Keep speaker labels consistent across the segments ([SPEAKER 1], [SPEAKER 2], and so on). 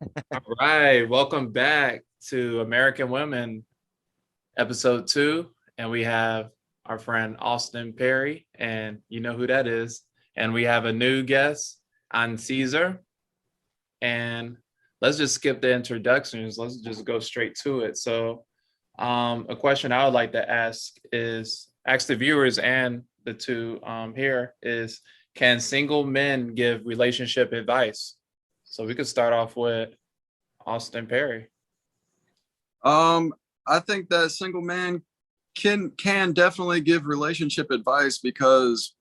[SPEAKER 1] All right, welcome back to American Women, episode 2. And we have our friend Austin Perry, and you know who that is. And we have a new guest on Caesar. And let's just skip the introductions. Let's just go straight to it. So, a question I would like to ask the viewers and the two here is, can single men give relationship advice? So we could start off with Austin Perry.
[SPEAKER 2] Um, I think that single man can definitely give relationship advice because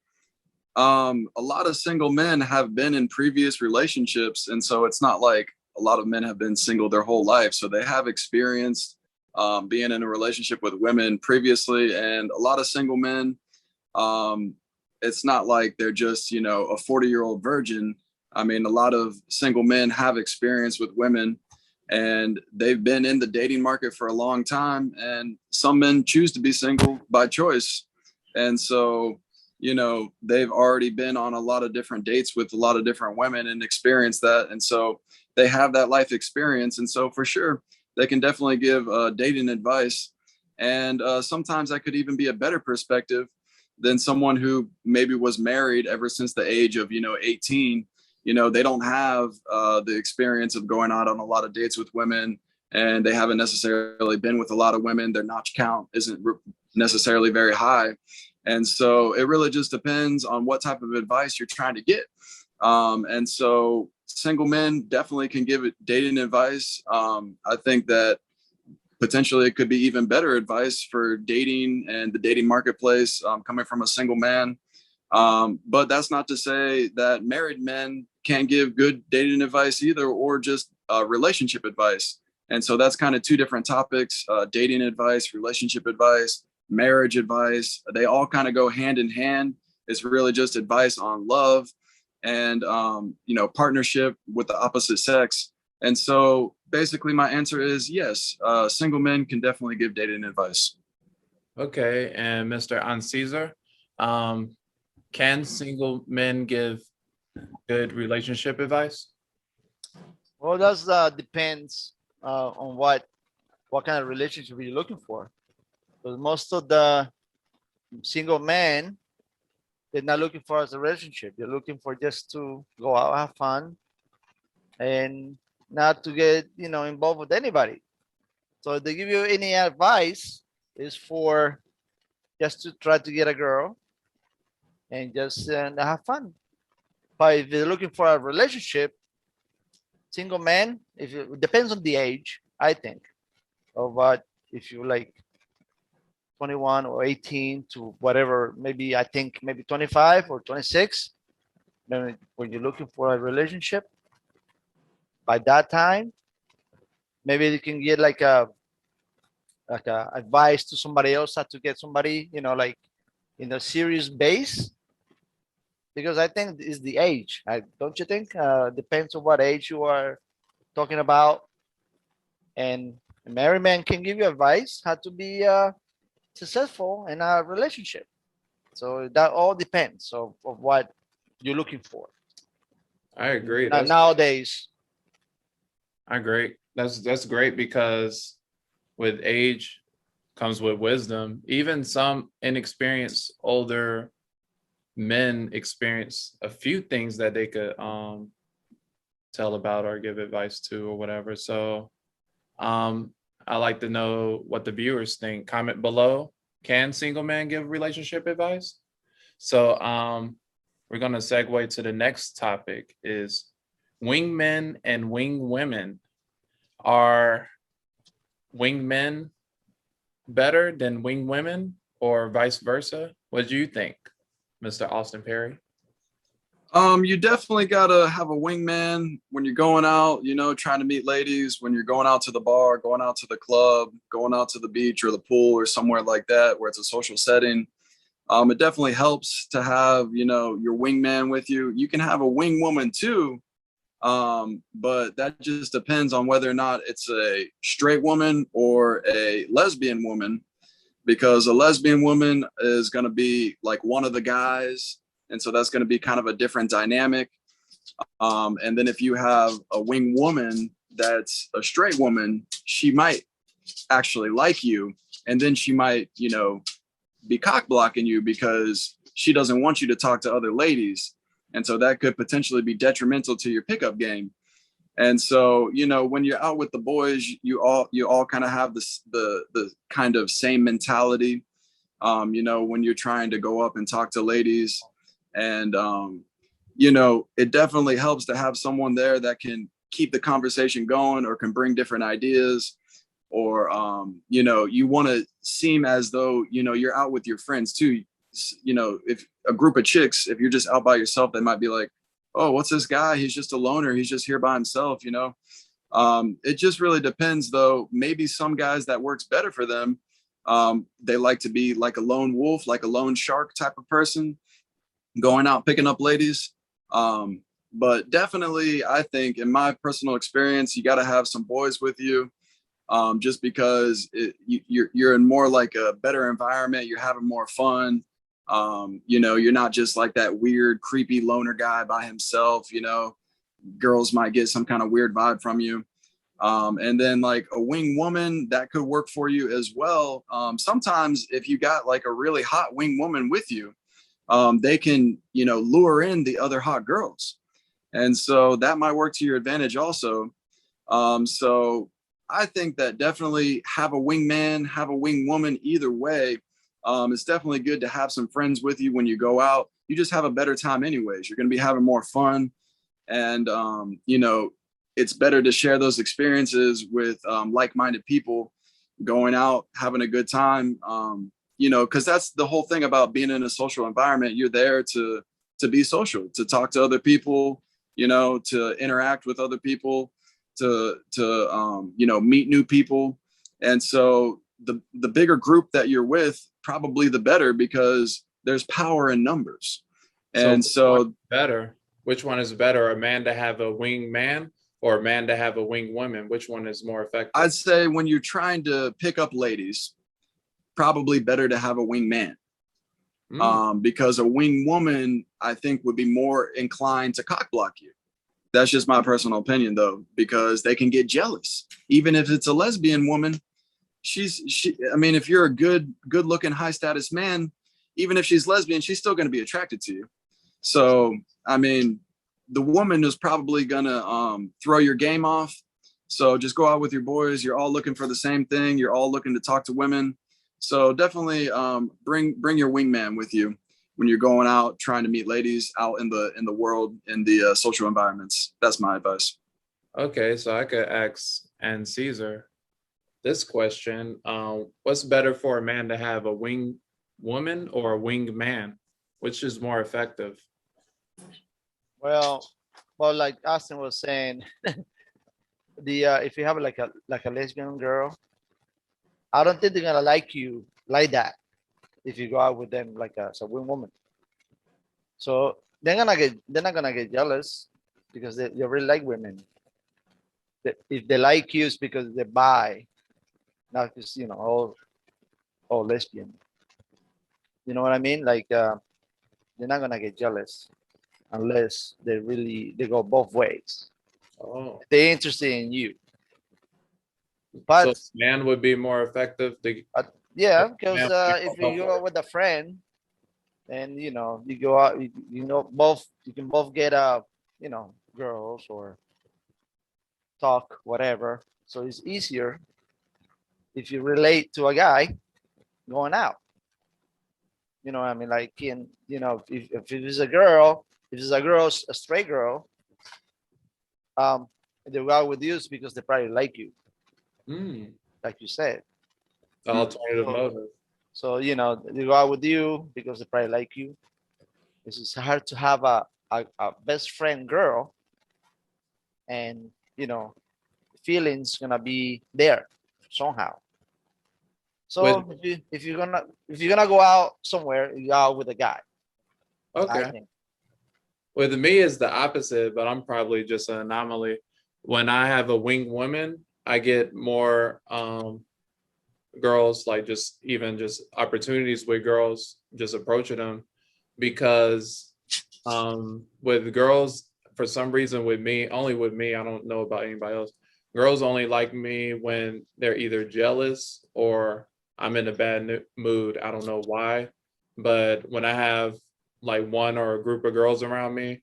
[SPEAKER 2] a lot of single men have been in previous relationships, and so it's not like a lot of men have been single their whole life. So they have experienced being in a relationship with women previously, and a lot of single men, um, it's not like they're just a 40-year-old virgin. I mean, a lot of single men have experience with women and they've been in the dating market for a long time, and some men choose to be single by choice. And so they've already been on a lot of different dates with a lot of different women and experienced that, and so they have that life experience, and so for sure they can definitely give dating advice. And sometimes that could even be a better perspective than someone who maybe was married ever since the age of 18. They don't have the experience of going out on a lot of dates with women, and they haven't necessarily been with a lot of women. Their notch count isn't necessarily very high. And so it really just depends on what type of advice you're trying to get. And so single men definitely can give it dating advice. I think that potentially it could be even better advice for dating and the dating marketplace, coming from a single man. But that's not to say that married men can't give good dating advice either, or just relationship advice. And so that's kind of two different topics: dating advice, relationship advice, marriage advice. They all kind of go hand in hand. It's really just advice on love and partnership with the opposite sex. And so basically my answer is yes, single men can definitely give dating advice.
[SPEAKER 1] Okay, and Mr. Caesar, um, can single men give good relationship advice?
[SPEAKER 3] Well, that depends on what kind of relationship you're looking for. Because most of the single men, they're not looking for as a relationship. They're looking for just to go out, have fun, and not to get involved with anybody. So if they give you any advice, is for just to try to get a girl and just have fun. But if you're looking for a relationship, single man, if it depends on the age, I think, of what if you like 21 or 18 to whatever, maybe I think maybe 25 or 26. Then when you're looking for a relationship, by that time, maybe you can get like a advice to somebody else how to get somebody, like in a serious base. Because I think it's the age. Don't you think? Depends on what age you are talking about. And a married man can give you advice how to be successful in a relationship. So that all depends of what you're looking for.
[SPEAKER 1] I agree.
[SPEAKER 3] Nowadays.
[SPEAKER 1] I agree. That's great because with age comes with wisdom. Even some inexperienced older men experience a few things that they could tell about or give advice to or whatever. So I like to know what the viewers think. Comment below. Can single men give relationship advice? So we're gonna segue to the next topic: is wingmen and wing women. Are wing men better than wing women or vice versa? What do you think, Mr. Austin Perry?
[SPEAKER 2] You definitely gotta have a wingman when you're going out, trying to meet ladies, when you're going out to the bar, going out to the club, going out to the beach or the pool or somewhere like that where it's a social setting. It definitely helps to have, your wingman with you. You can have a wing woman too, but that just depends on whether or not it's a straight woman or a lesbian woman, because a lesbian woman is going to be like one of the guys, and so that's going to be kind of a different dynamic. And then if you have a wing woman, that's a straight woman, she might actually like you, and then she might, be cock blocking you because she doesn't want you to talk to other ladies, and so that could potentially be detrimental to your pickup game. And so, when you're out with the boys, you all kind of have the kind of same mentality. When you're trying to go up and talk to ladies, and it definitely helps to have someone there that can keep the conversation going or can bring different ideas, or you want to seem as though you're out with your friends too. If a group of chicks, if you're just out by yourself, they might be like, oh, what's this guy? He's just a loner. He's just here by himself. It just really depends, though. Maybe some guys, that works better for them. They like to be like a lone wolf, like a lone shark type of person, going out picking up ladies. But definitely, I think, in my personal experience, you got to have some boys with you, just because you're in more like a better environment. You're having more fun. You're not just like that weird, creepy loner guy by himself. Girls might get some kind of weird vibe from you. And then like a wing woman, that could work for you as well. Sometimes if you got like a really hot wing woman with you, they can, lure in the other hot girls. And so that might work to your advantage also. So I think that definitely have a wingman, have a wing woman, either way. It's definitely good to have some friends with you when you go out. You just have a better time anyways. You're going to be having more fun. And, it's better to share those experiences with like-minded people, going out, having a good time, because that's the whole thing about being in a social environment. You're there to be social, to talk to other people, to interact with other people, to meet new people. And so the bigger group that you're with, probably the better, because there's power in numbers. And so
[SPEAKER 1] better, which one is better, a man to have a wing man or a man to have a wing woman? Which one is more effective?
[SPEAKER 2] I'd say when you're trying to pick up ladies, probably better to have a wing man. Because a wing woman, I think, would be more inclined to cock block you. That's just my personal opinion, though, because they can get jealous. Even if it's a lesbian woman, if you're a good looking, high status man, even if she's lesbian, she's still going to be attracted to you. So, the woman is probably going to throw your game off. So just go out with your boys. You're all looking for the same thing. You're all looking to talk to women. So definitely bring your wingman with you when you're going out trying to meet ladies out in the world, in the social environments. That's my advice.
[SPEAKER 1] Okay, so I could ask and Caesar this question. What's better for a man to have, a wing woman or a wing man? Which is more effective?
[SPEAKER 3] Well, like Austin was saying, if you have like a lesbian girl, I don't think they're gonna like you like that if you go out with them like as a wing woman. So they're not gonna get jealous because they really like women. If they like you, it's because they're bi, not just all lesbian. You know what I mean? Like they're not gonna get jealous unless they go both ways.
[SPEAKER 1] Oh,
[SPEAKER 3] They're interested in you.
[SPEAKER 1] so
[SPEAKER 3] But
[SPEAKER 1] man would be more effective.
[SPEAKER 3] yeah, because
[SPEAKER 1] Man,
[SPEAKER 3] if you go out with a friend and you go out, both you can both get girls or talk whatever. So it's easier if you relate to a guy going out. You know what I mean? Like if it's a girl, a straight girl, they go out with you is because they probably like you, like you said.
[SPEAKER 1] The alternative motive.
[SPEAKER 3] So they go out with you because they probably like you. It's hard to have a best friend girl, and feelings gonna be there somehow. So if you're gonna go out somewhere, you go out with a guy.
[SPEAKER 1] Okay.
[SPEAKER 3] I think.
[SPEAKER 1] With me, is the opposite, but I'm probably just an anomaly. When I have a wing woman, I get more girls, like just opportunities with girls, just approaching them, because with girls, for some reason, only with me, I don't know about anybody else, girls only like me when they're either jealous or I'm in a bad mood. I don't know why, but when I have like one or a group of girls around me,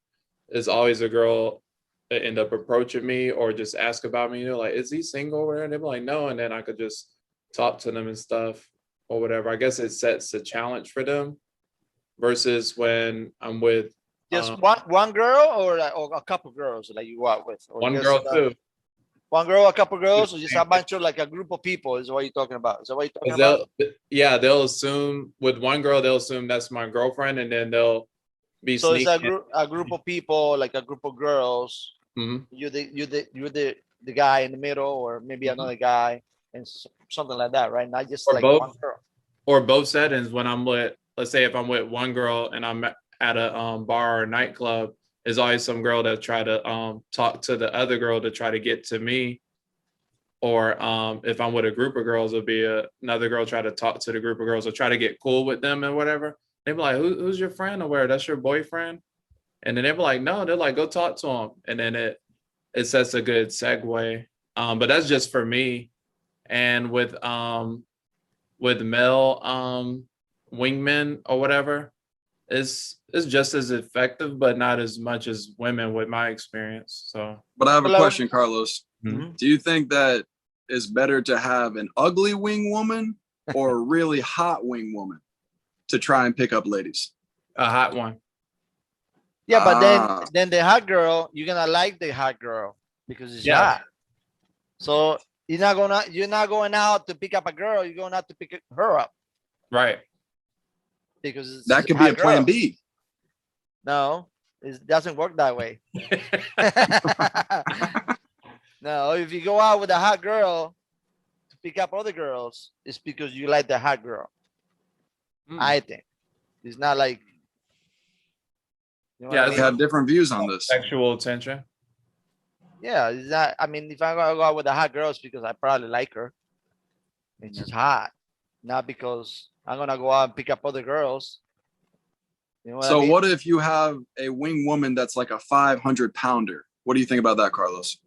[SPEAKER 1] it's always a girl that end up approaching me or just ask about me. You know, like, is he single? Or and they're like, no, and then I could just talk to them and stuff or whatever. I guess it sets a challenge for them versus when I'm with
[SPEAKER 3] Just one girl or a couple girls like you go out with, or
[SPEAKER 1] one
[SPEAKER 3] just
[SPEAKER 1] girl too.
[SPEAKER 3] one girl, a couple girls, or just a bunch of like a group of people is what you're talking about. Is that what you're talking about?
[SPEAKER 1] They'll assume with one girl, they'll assume that's my girlfriend, and then they'll be
[SPEAKER 3] So it's
[SPEAKER 1] sneaking.
[SPEAKER 3] a group of people, like a group of girls.
[SPEAKER 1] Mhm.
[SPEAKER 3] You're the guy in the middle, or maybe another guy, and something like that, right? Not just
[SPEAKER 1] Or
[SPEAKER 3] like one
[SPEAKER 1] both,
[SPEAKER 3] girl.
[SPEAKER 1] or both settings. When I'm with, let's say, if I'm with one girl and I'm at a bar or nightclub, there's always some girl that try to talk to the other girl to try to get to me. Or if I'm with a group of girls, it'll be another girl try to talk to the group of girls or try to get cool with them and whatever. They be like, who's your friend or where? That's your boyfriend? And then they be like, no, they're like, go talk to him. And then it sets a good segue. But that's just for me. And with male wingmen or whatever, it's just as effective, but not as much as women with my experience. So,
[SPEAKER 2] But I have a
[SPEAKER 3] Hello.
[SPEAKER 2] question, Carlos.
[SPEAKER 1] Mhm.
[SPEAKER 2] Do you think that it's better to have an ugly wing woman or a really hot wing woman to try and pick up ladies?
[SPEAKER 1] A hot one.
[SPEAKER 3] Yeah, but
[SPEAKER 2] Ah.
[SPEAKER 3] then the hot girl, you're gonna like the hot girl because it's
[SPEAKER 1] Yeah.
[SPEAKER 3] hot. So you're not going out to pick up a girl. You're going out to pick her up
[SPEAKER 1] Right.
[SPEAKER 3] because it's
[SPEAKER 2] That could be
[SPEAKER 3] hot
[SPEAKER 2] a plan
[SPEAKER 3] girl.
[SPEAKER 2] B.
[SPEAKER 3] No, it doesn't work that way. No, if you go out with a hot girl to pick up other girls, it's because you like the hot girl. I think it's not like you know
[SPEAKER 1] Yeah,
[SPEAKER 3] what I
[SPEAKER 2] We
[SPEAKER 3] mean?
[SPEAKER 2] have different views on this.
[SPEAKER 1] sexual tension.
[SPEAKER 3] Yeah, it's not. I mean, if I'm gonna go out with a hot girl, it's because I probably like her. It's just hot, not because I'm gonna go out and pick up other girls. You know what I
[SPEAKER 2] So
[SPEAKER 3] mean?
[SPEAKER 2] what if you have a wing woman that's like a 500-pounder? What do you think about that, Carlos?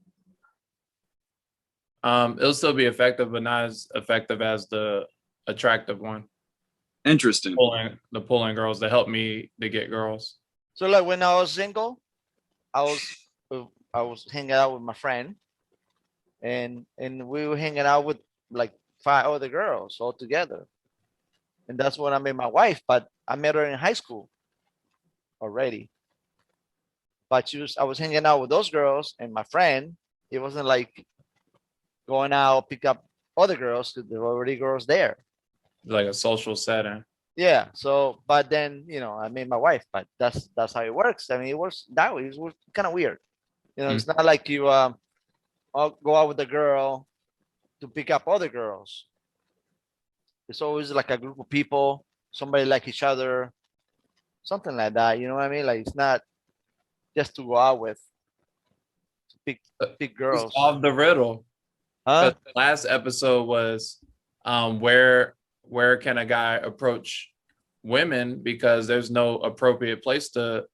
[SPEAKER 1] It'll still be effective, but not as effective as the attractive one.
[SPEAKER 2] Interesting.
[SPEAKER 1] Pulling girls to help me to get girls.
[SPEAKER 3] So like when I was single, I was I was hanging out with my friend, and we were hanging out with like 5 other girls all together, and that's when I met my wife. But I met her in high school already. But I was hanging out with those girls and my friend. It wasn't like going out pick up other girls because there were already girls there.
[SPEAKER 1] Like a social setting.
[SPEAKER 3] Yeah. So, but then I met my wife. But that's how it works. I mean, it works that way. It's kind of weird. It's not like you go out with a girl to pick up other girls. It's always like a group of people, somebody like each other, something like that. You know what I mean? Like it's not just to go out with to pick girls.
[SPEAKER 1] Solve the riddle.
[SPEAKER 3] Huh?
[SPEAKER 1] The last episode was where can a guy approach women, because there's no appropriate place to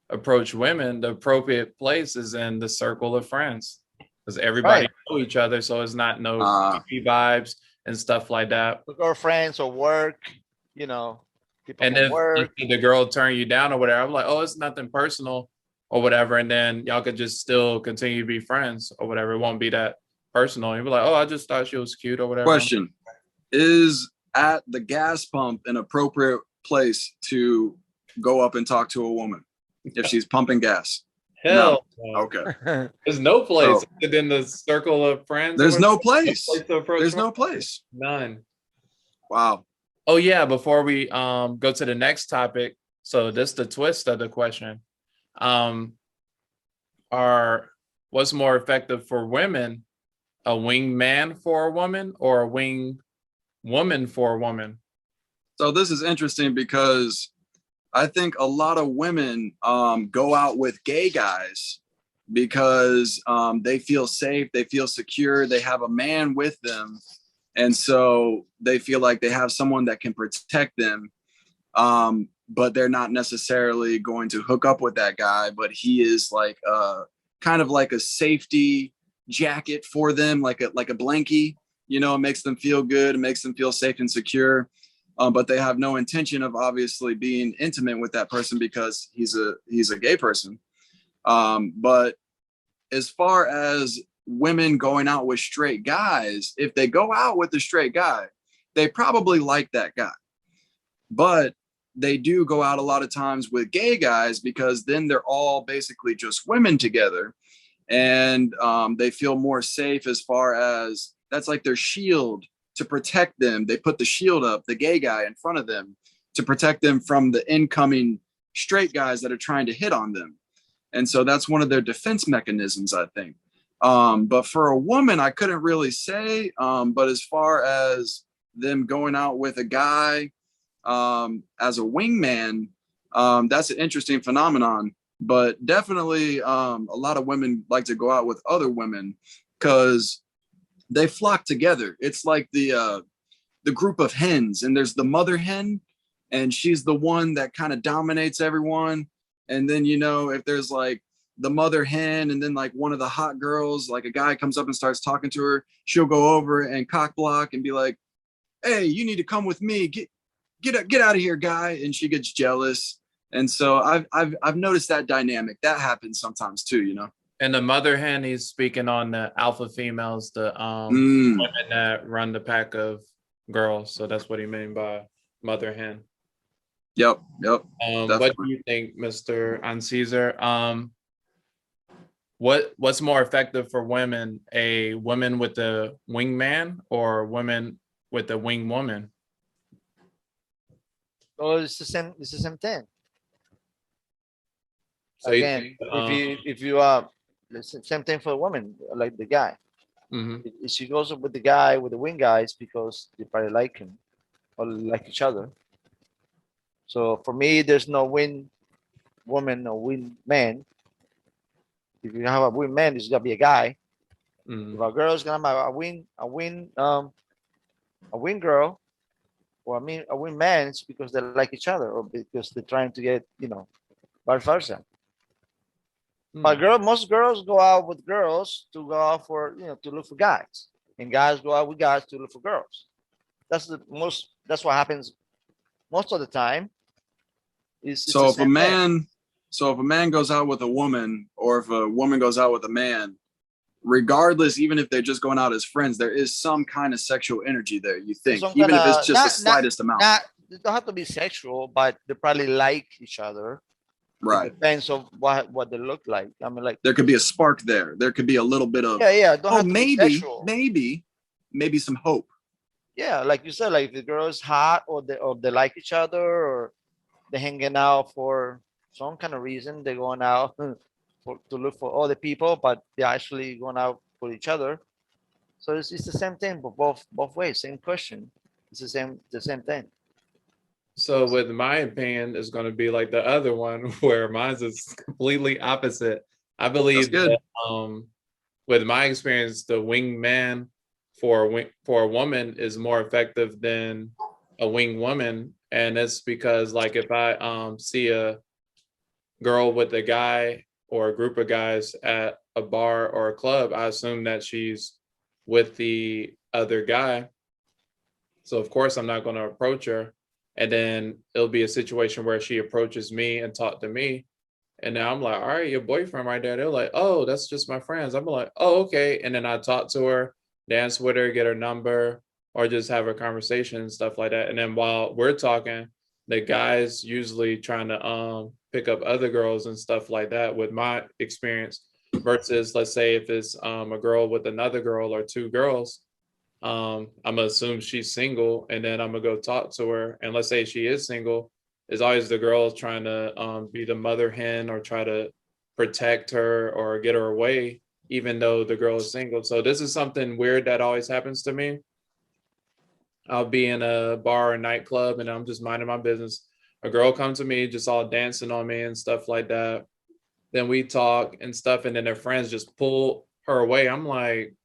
[SPEAKER 1] approach women. The appropriate place is in the circle of friends because everybody
[SPEAKER 3] Right.
[SPEAKER 1] know each other, so it's not no
[SPEAKER 2] Ah.
[SPEAKER 1] creepy vibes and stuff like that.
[SPEAKER 3] Or friends or work, people
[SPEAKER 1] And
[SPEAKER 3] from
[SPEAKER 1] if
[SPEAKER 3] work.
[SPEAKER 1] the girl turn you down or whatever, I'm like, oh, it's nothing personal or whatever, and then y'all could just still continue to be friends or whatever. It won't be that personal. You'll be like, oh, I just thought she was cute or whatever.
[SPEAKER 2] Question: is at the gas pump an appropriate place to go up and talk to a woman if she's pumping gas?
[SPEAKER 1] Hell, no.
[SPEAKER 2] Okay.
[SPEAKER 1] There's no place
[SPEAKER 2] So-
[SPEAKER 1] within the circle of friends.
[SPEAKER 2] There's
[SPEAKER 1] or
[SPEAKER 2] no
[SPEAKER 1] whatever.
[SPEAKER 2] place.
[SPEAKER 1] to approach
[SPEAKER 2] There's no
[SPEAKER 1] women.
[SPEAKER 2] place.
[SPEAKER 1] None.
[SPEAKER 2] Wow.
[SPEAKER 1] Oh yeah, before we go to the next topic, so this the twist of the question. What's more effective for women, a wing man for a woman or a wing woman for a woman?
[SPEAKER 2] So this is interesting because I think a lot of women go out with gay guys because they feel safe, they feel secure, they have a man with them. And so they feel like they have someone that can protect them. But they're not necessarily going to hook up with that guy, but he is like kind of like a safety jacket for them, like a blankie. You know, it makes them feel good, it makes them feel safe and secure. But they have no intention of obviously being intimate with that person because he's a gay person. But as far as women going out with straight guys, if they go out with a straight guy, they probably like that guy. But they do go out a lot of times with gay guys because then they're all basically just women together. And they feel more safe as far as that's like their shield to protect them. They put the shield up, the gay guy in front of them to protect them from the incoming straight guys that are trying to hit on them. And so that's one of their defense mechanisms, I think. But for a woman, I couldn't really say. But as far as them going out with a guy as a wingman, that's an interesting phenomenon. But definitely a lot of women like to go out with other women because they flock together. It's like the group of hens, and there's the mother hen, and she's the one that kind of dominates everyone. And then, you know, if there's like the mother hen and then like one of the hot girls, like a guy comes up and starts talking to her, she'll go over and cock block and be like, hey, you need to come with me. Get out of here, guy. And she gets jealous. And so I've noticed that dynamic. That happens sometimes too, you know.
[SPEAKER 1] And the mother hen, he's speaking on the alpha females, the women that run the pack of girls. So that's what he meant by mother hen.
[SPEAKER 2] Yep.
[SPEAKER 1] What do you think, Mr. Caesar? What's more effective for women, a woman with a wingman or women with a wing woman?
[SPEAKER 3] Oh, it's the same. It's the same thing.
[SPEAKER 1] So
[SPEAKER 3] again, if you the same thing for a woman, like the guy. If she goes with the guy with the wing guys because they probably like him or like each other. So for me, there's no win woman or win man. If you have a win man, it's gonna be a guy. If a girl's gonna have a win girl, or a win man, it's because they like each other or because they're trying to get, you know, vice versa. But most girls go out with girls to go out for, you know, to look for guys, and guys go out with guys to look for girls. That's what happens most of the time.
[SPEAKER 2] So if a man goes out with a woman, or if a woman goes out with a man, regardless, even if they're just going out as friends, there is some kind of sexual energy there, you think, even if it's just the slightest amount.
[SPEAKER 3] It don't have to be sexual, but they probably like each other.
[SPEAKER 2] Right.
[SPEAKER 3] It depends on what they look like. I mean, like,
[SPEAKER 2] there could be a spark there. There could be a little bit of maybe some hope.
[SPEAKER 3] Yeah, like you said, like if the girl is hot or they like each other or they're hanging out for some kind of reason, they're going out to look for other people, but they're actually going out for each other. So it's the same thing, but both ways, same question. It's the same thing.
[SPEAKER 1] So with my opinion, is going to be like the other one where mine's is completely opposite. I believe that with my experience, the wingman for a woman is more effective than a wing woman. And it's because, like, if I see a girl with a guy or a group of guys at a bar or a club, I assume that she's with the other guy. So of course I'm not going to approach her. And then it'll be a situation where she approaches me and talk to me. And now I'm like, all right, your boyfriend right there. They're like, oh, that's just my friends. I'm like, oh, okay. And then I talk to her, dance with her, get her number, or just have a conversation and stuff like that. And then while we're talking, the guy's usually trying to pick up other girls and stuff like that, with my experience, versus, let's say, if it's a girl with another girl or two girls, I'm gonna assume she's single, and then I'm gonna go talk to her. And let's say she is single, is always the girl trying to be the mother hen or try to protect her or get her away, even though the girl is single. So this is something weird that always happens to me. I'll be in a bar or nightclub and I'm just minding my business. A girl comes to me, just all dancing on me and stuff like that. Then we talk and stuff, and then their friends just pull her away. I'm like,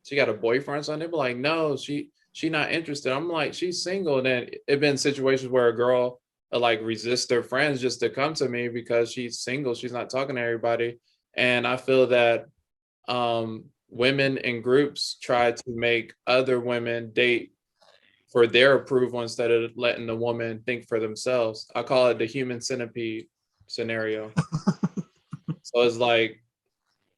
[SPEAKER 1] she got a boyfriend? So they be like, no, she not interested. I'm like, she's single. And then it been situations where a girl like resist their friends just to come to me because she's single. She's not talking to everybody. And I feel that women in groups try to make other women date for their approval instead of letting the woman think for themselves. I call it the human centipede scenario. So it's like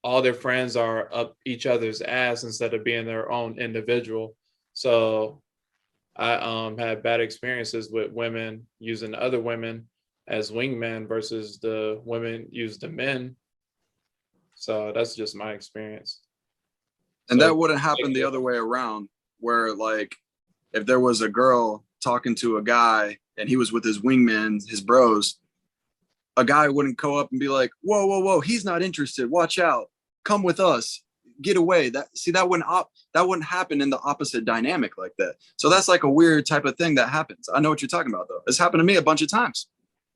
[SPEAKER 1] all their friends are up each other's ass instead of being their own individual. So I had bad experiences with women using other women as wingmen versus the women use the men. So that's just my experience.
[SPEAKER 2] And
[SPEAKER 1] So
[SPEAKER 2] that wouldn't happen the other way around, where like if there was a girl talking to a guy and he was with his wingman, his bros, a guy wouldn't go up and be like, whoa, whoa, whoa, he's not interested. Watch out. Come with us. Get away. That wouldn't happen in the opposite dynamic like that. So that's like a weird type of thing that happens. I know what you're talking about though. It's happened to me a bunch of times.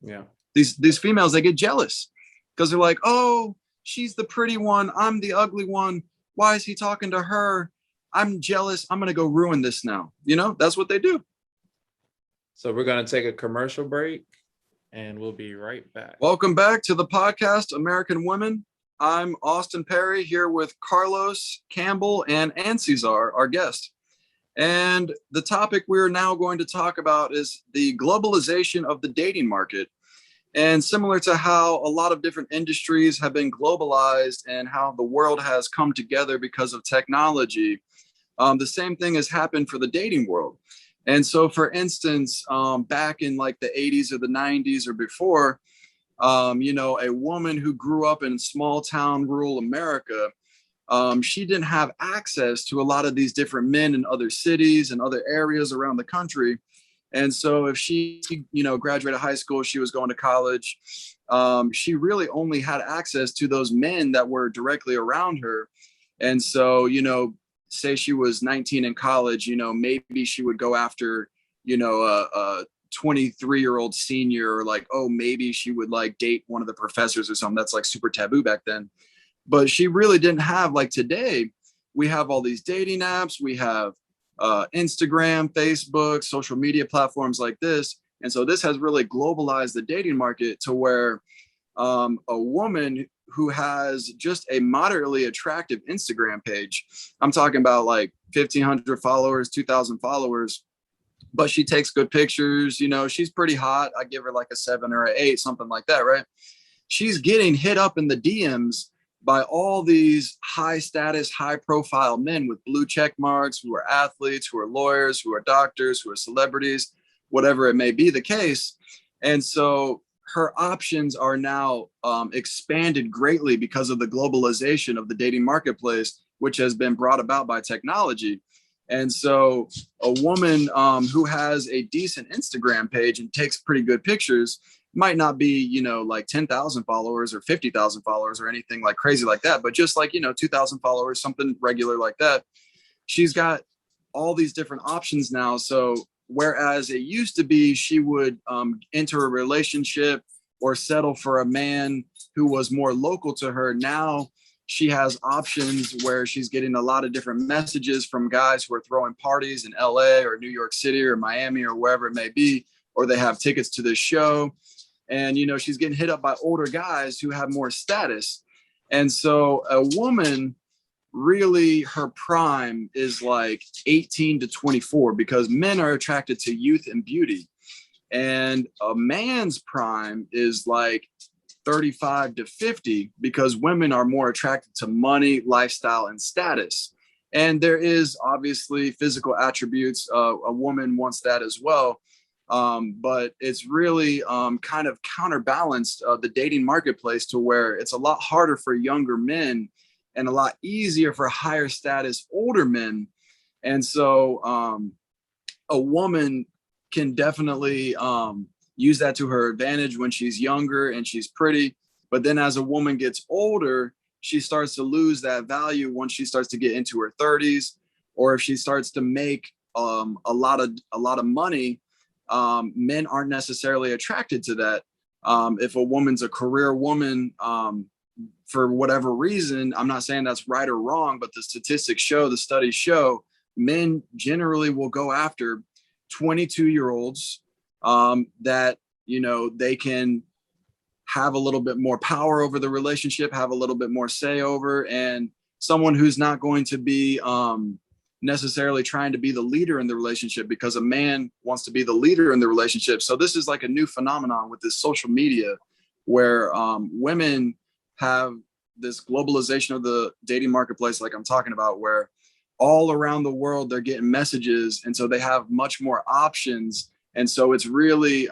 [SPEAKER 1] yeah.
[SPEAKER 2] These females, they get jealous because they're like, oh, she's the pretty one. I'm the ugly one. Why is he talking to her? I'm jealous. I'm going to go ruin this now. You know, that's what they do.
[SPEAKER 1] So we're going to take a commercial break and we'll be right back.
[SPEAKER 2] Welcome back to the podcast, American Women. I'm Austin Perry here with Carlos, Campbell, and Cesar, our guest. And the topic we're now going to talk about is the globalization of the dating market. And similar to how a lot of different industries have been globalized and how the world has come together because of technology, the same thing has happened for the dating world. And so, for instance, back in like the 80s or the 90s or before, a woman who grew up in small town rural America, she didn't have access to a lot of these different men in other cities and other areas around the country. And so if she, graduated high school, she was going to college, she really only had access to those men that were directly around her. And so, say she was 19 in college, maybe she would go after, a 23-year-old senior, or like, oh, maybe she would like date one of the professors or something. That's like super taboo back then. But she really didn't have, like today, we have all these dating apps. We have Instagram, Facebook, social media platforms like this. And so this has really globalized the dating market to where a woman who has just a moderately attractive Instagram page, I'm talking about like 1,500 followers, 2,000 followers, but she takes good pictures. She's pretty hot. I give her like a 7 or an 8, something like that, right? She's getting hit up in the DMs by all these high status, high profile men with blue check marks, who are athletes, who are lawyers, who are doctors, who are celebrities, whatever it may be the case. And so her options are now expanded greatly because of the globalization of the dating marketplace, which has been brought about by technology. And so a woman who has a decent Instagram page and takes pretty good pictures might not be, like 10,000 followers or 50,000 followers or anything like crazy like that, but just like, 2,000 followers, something regular like that. She's got all these different options now. So whereas it used to be she would enter a relationship or settle for a man who was more local to her, now she has options where she's getting a lot of different messages from guys who are throwing parties in LA or New York City or Miami or wherever it may be, or they have tickets to this show. And, she's getting hit up by older guys who have more status. And so a woman, really her prime is like 18 to 24 because men are attracted to youth and beauty. And a man's prime is like 35 to 50 because women are more attracted to money, lifestyle, and status. And there is obviously physical attributes. A woman wants that as well. But it's really kind of counterbalanced the dating marketplace to where it's a lot harder for younger men and a lot easier for higher status older men. And so a woman can definitely use that to her advantage when she's younger and she's pretty. But then as a woman gets older, she starts to lose that value once she starts to get into her 30s, or if she starts to make a lot of money. Men aren't necessarily attracted to that. If a woman's a career woman, for whatever reason, I'm not saying that's right or wrong, but the statistics show, the studies show, men generally will go after 22-year-olds that, they can have a little bit more power over the relationship, have a little bit more say over. And someone who's not going to be necessarily trying to be the leader in the relationship, because a man wants to be the leader in the relationship. So this is like a new phenomenon with this social media where women have this globalization of the dating marketplace, like I'm talking about, where all around the world they're getting messages, and so they have much more options, and so it's really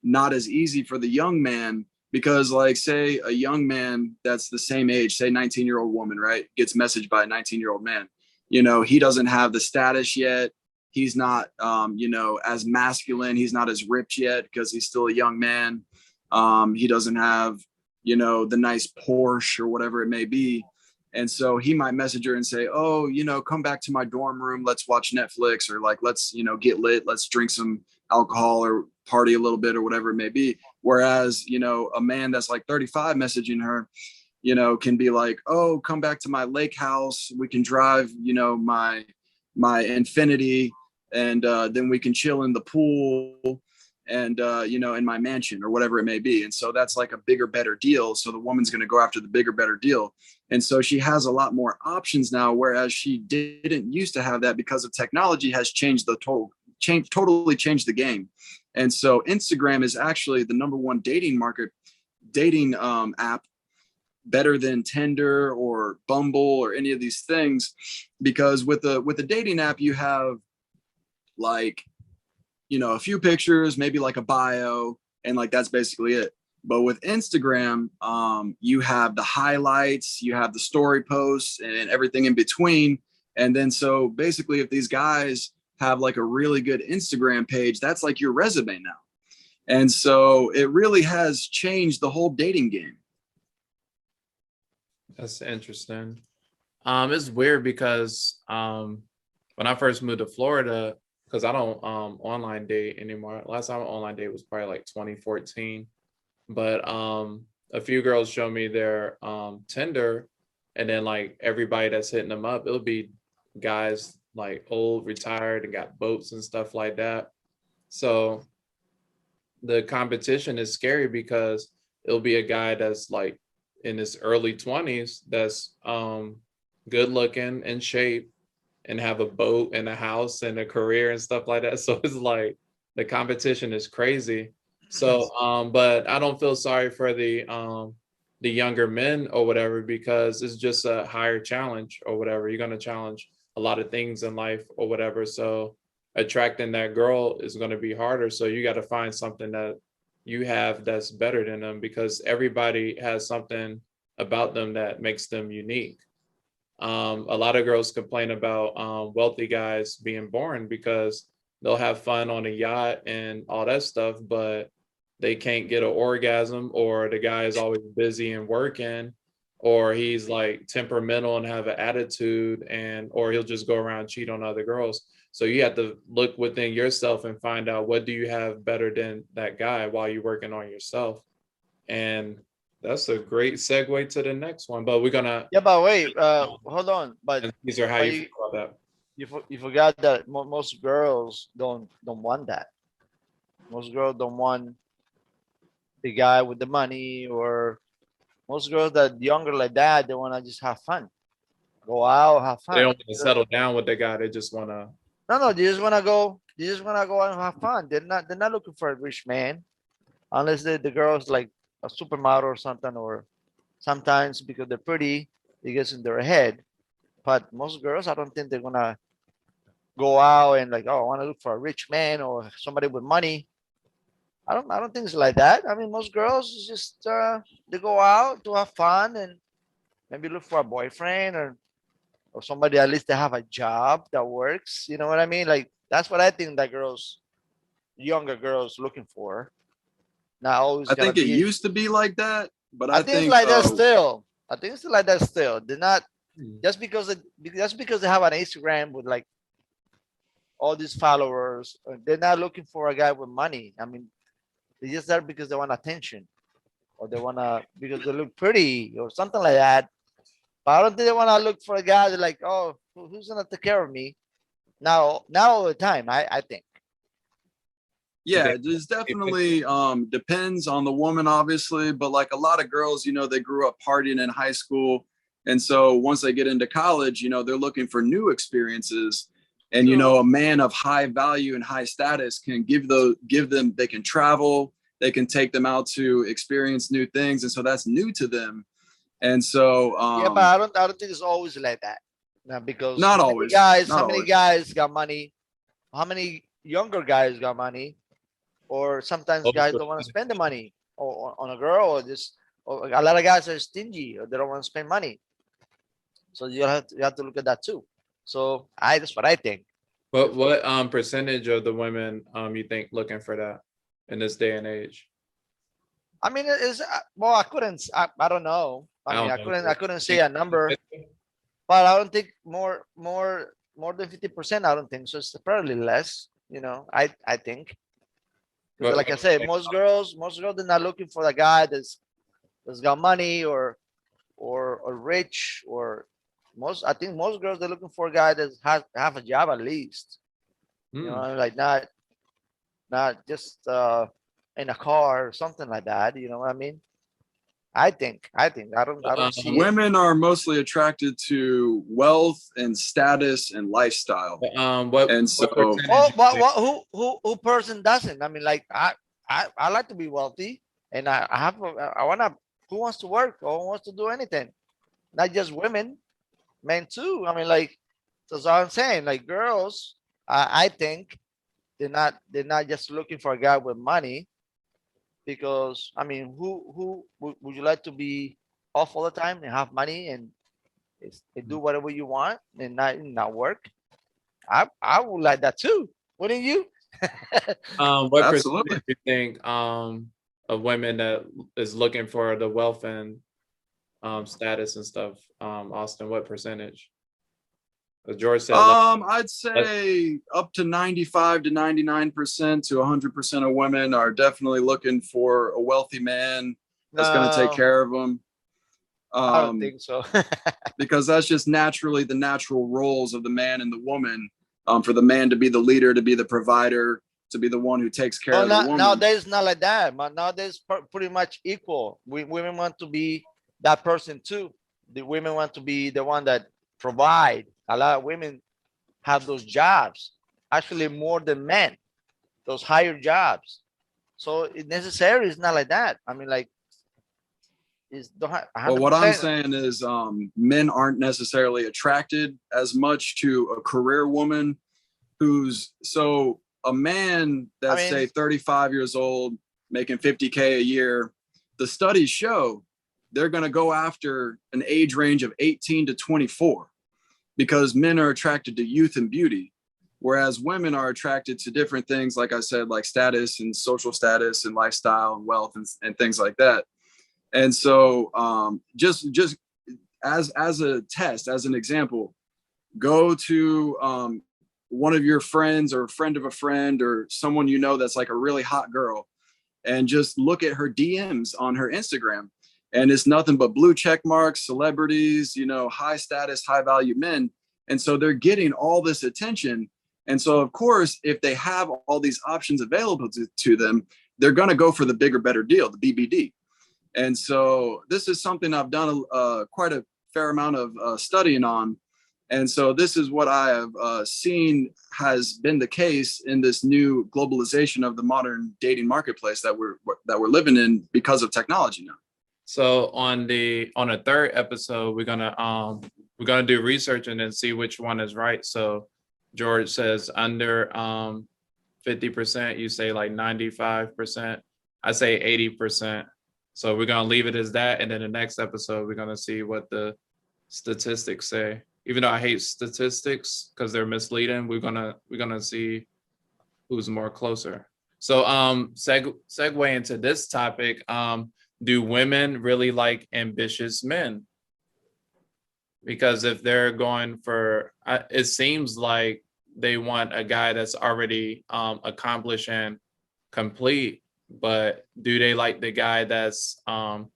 [SPEAKER 2] not as easy for the young man, because like say a young man that's the same age, say 19-year-old woman, right, gets messaged by a 19-year-old man. He doesn't have the status yet. He's not as masculine, he's not as ripped yet because he's still a young man. He doesn't have the nice Porsche or whatever it may be. And so he might message her and say, oh, come back to my dorm room. Let's watch Netflix, or like, let's, get lit. Let's drink some alcohol or party a little bit or whatever it may be. Whereas, a man that's like 35 messaging her, can be like, oh, come back to my lake house. We can drive, my Infinity, and then we can chill in the pool, and in my mansion or whatever it may be. And so that's like a bigger, better deal. So the woman's going to go after the bigger, better deal. And so she has a lot more options now, whereas she didn't used to have that, because of technology has changed totally changed the game. And so Instagram is actually the number one dating app, better than Tinder or Bumble or any of these things, because with a dating app, you have like, a few pictures, maybe like a bio, and like that's basically it. But with Instagram, you have the highlights, you have the story posts, and everything in between. And then so basically, if these guys have like a really good Instagram page, that's like your resume now. And so it really has changed the whole dating game.
[SPEAKER 1] That's interesting. It's weird because when I first moved to Florida, because I don't online date anymore. Last time I online date was probably like 2014. But a few girls show me their Tinder, and then like everybody that's hitting them up, it'll be guys like old, retired, and got boats and stuff like that. So the competition is scary because it'll be a guy that's like in his early 20s that's good looking, in shape, and have a boat and a house and a career and stuff like that. So it's like the competition is crazy. So but I don't feel sorry for the younger men or whatever, because it's just a higher challenge or whatever. You're going to challenge a lot of things in life or whatever. So attracting that girl is going to be harder. So you got to find something that you have that's better than them, because everybody has something about them that makes them unique. A lot of girls complain about wealthy guys being boring because they'll have fun on a yacht and all that stuff, but they can't get an orgasm, or the guy is always busy and working, or he's like temperamental and have an attitude, or he'll just go around cheat on other girls. So you have to look within yourself and find out, what do you have better than that guy while you're working on yourself. And that's a great segue to the next one, but we're gonna.
[SPEAKER 3] Yeah, but wait, hold on. But
[SPEAKER 1] These are how
[SPEAKER 3] but
[SPEAKER 1] you feel about that.
[SPEAKER 3] you forgot that most girls don't want that. Most girls don't want the guy with the money, or most girls that younger like that, they want to just have fun, go out, have
[SPEAKER 1] They
[SPEAKER 3] fun.
[SPEAKER 1] don't want to settle down with the guy. They just want to.
[SPEAKER 3] No, they just want to go. They just want to go and have fun. They're not looking for a rich man, unless the girl's like a supermodel or something, or sometimes because they're pretty, it gets in their head. But most girls, I don't think they're gonna go out and like, oh, I want to look for a rich man or somebody with money. I don't think it's like that. I mean, most girls just they go out to have fun and maybe look for a boyfriend, or somebody, at least they have a job that works. You know what I mean? Like that's what I think that younger girls looking for. Not always
[SPEAKER 2] I
[SPEAKER 3] gonna
[SPEAKER 2] think it
[SPEAKER 3] be.
[SPEAKER 2] used to be like that, but
[SPEAKER 3] I
[SPEAKER 2] I
[SPEAKER 3] think it's
[SPEAKER 2] think
[SPEAKER 3] like that still. I think it's like that still. They're not
[SPEAKER 1] Hmm.
[SPEAKER 3] just because they have an Instagram with like all these followers. They're not looking for a guy with money. I mean, they just there because they want attention, or they wanna because they look pretty or something like that. But I don't think they wanna look for a guy that like, oh, who's gonna take care of me now all the time. I think.
[SPEAKER 2] yeah, there's definitely depends on the woman, obviously, but like a lot of girls, they grew up partying in high school, And so once they get into college, they're looking for new experiences. And
[SPEAKER 3] True.
[SPEAKER 2] a man of high value and high status can give them, they can travel, they can take them out to experience new things. And so that's new to them. And so
[SPEAKER 3] Yeah, but I don't think it's always like that. Now, because
[SPEAKER 2] not always, not
[SPEAKER 3] how many
[SPEAKER 2] always.
[SPEAKER 3] guys got money? How many younger guys got money? Or sometimes
[SPEAKER 1] Most
[SPEAKER 3] guys
[SPEAKER 1] of
[SPEAKER 3] don't want to
[SPEAKER 1] the
[SPEAKER 3] spend the money on a girl, or just, or a lot of guys are stingy, or they don't want to spend money. So you have to look at that too. So that's what I think.
[SPEAKER 1] what percentage of the women you think looking for that in this day and age?
[SPEAKER 3] I mean, it's well, I don't know.
[SPEAKER 1] I
[SPEAKER 3] I mean,
[SPEAKER 1] don't
[SPEAKER 3] I
[SPEAKER 1] know.
[SPEAKER 3] couldn't say a number, but I don't think more than 50%. I don't think so. It's probably less. I think, because
[SPEAKER 1] What,
[SPEAKER 3] like I said, most girls, they're not looking for a guy that's got money, or rich, or I think most girls, they're looking for a guy that has have a job at least. Like not just in a car or something like that. You know what I mean? I think I don't see it.
[SPEAKER 2] Women are mostly attracted to wealth and status and lifestyle. And so,
[SPEAKER 1] what percentage
[SPEAKER 3] Well,
[SPEAKER 1] you
[SPEAKER 3] what,
[SPEAKER 1] think?
[SPEAKER 3] what who person doesn't? I mean, like I like to be wealthy, and I wanna. Who wants to work or who wants to do anything? Not just women, men too. I mean, like, that's all I'm saying. Like, girls, I think they're not just looking for a guy with money, because I mean, who would you like to be off all the time and have money and do whatever you want and not work? I would like that too. Wouldn't you?
[SPEAKER 1] What
[SPEAKER 2] absolutely.
[SPEAKER 1] percentage you think of women that is looking for the wealth and status and stuff? Austin, what percentage? As George said,
[SPEAKER 2] I'd say up to 95 to 99% to 100% of women are definitely looking for a wealthy man that's going to take
[SPEAKER 3] No,
[SPEAKER 2] care of them.
[SPEAKER 3] I don't think so.
[SPEAKER 2] Because that's just naturally the natural roles of the man and the woman. For the man to be the leader, to be the provider, to be the one who takes care
[SPEAKER 3] Well,
[SPEAKER 2] of the
[SPEAKER 3] not
[SPEAKER 2] woman.
[SPEAKER 3] nowadays, not like that. But nowadays, pretty much equal. Women want to be that person too. The women want to be the one that provide. A lot of women have those jobs, actually more than men, those higher jobs. So it necessary is not like that. I mean, like, it's
[SPEAKER 2] Well, what I'm
[SPEAKER 3] 100%.
[SPEAKER 2] saying is men aren't necessarily attracted as much to a career woman who's so a man
[SPEAKER 3] I
[SPEAKER 2] that's
[SPEAKER 3] mean,
[SPEAKER 2] say 35 years old making 50K a year. The studies show they're going to go after an age range of 18 to 24 because men are attracted to youth and beauty, whereas women are attracted to different things, like I said, like status and social status and lifestyle and wealth and things like that. And so just as a test, as an example, go to one of your friends or a friend of a friend or someone that's like a really hot girl, and just look at her DMs on her Instagram. And it's nothing but blue check marks, celebrities, high status, high value men. And so they're getting all this attention. And so, of course, if they have all these options available to them, they're going to go for the bigger, better deal, the BBD. And so this is something I've done quite a fair amount of studying on. And so this is what I have seen has been the case in this new globalization of the modern dating marketplace that we're living in because of technology now.
[SPEAKER 1] so on a third episode, we're gonna do research and then see which one is right. So George says under 50%, you say like 95%. I say 80%. So we're gonna leave it as that, and then the next episode we're gonna see what the statistics say. Even though I hate statistics because they're misleading, we're gonna see who's more closer. So segue into this topic. Do women really like ambitious men? Because if they're going for, it seems like they want a guy that's already accomplished and complete, but do they like the guy that's on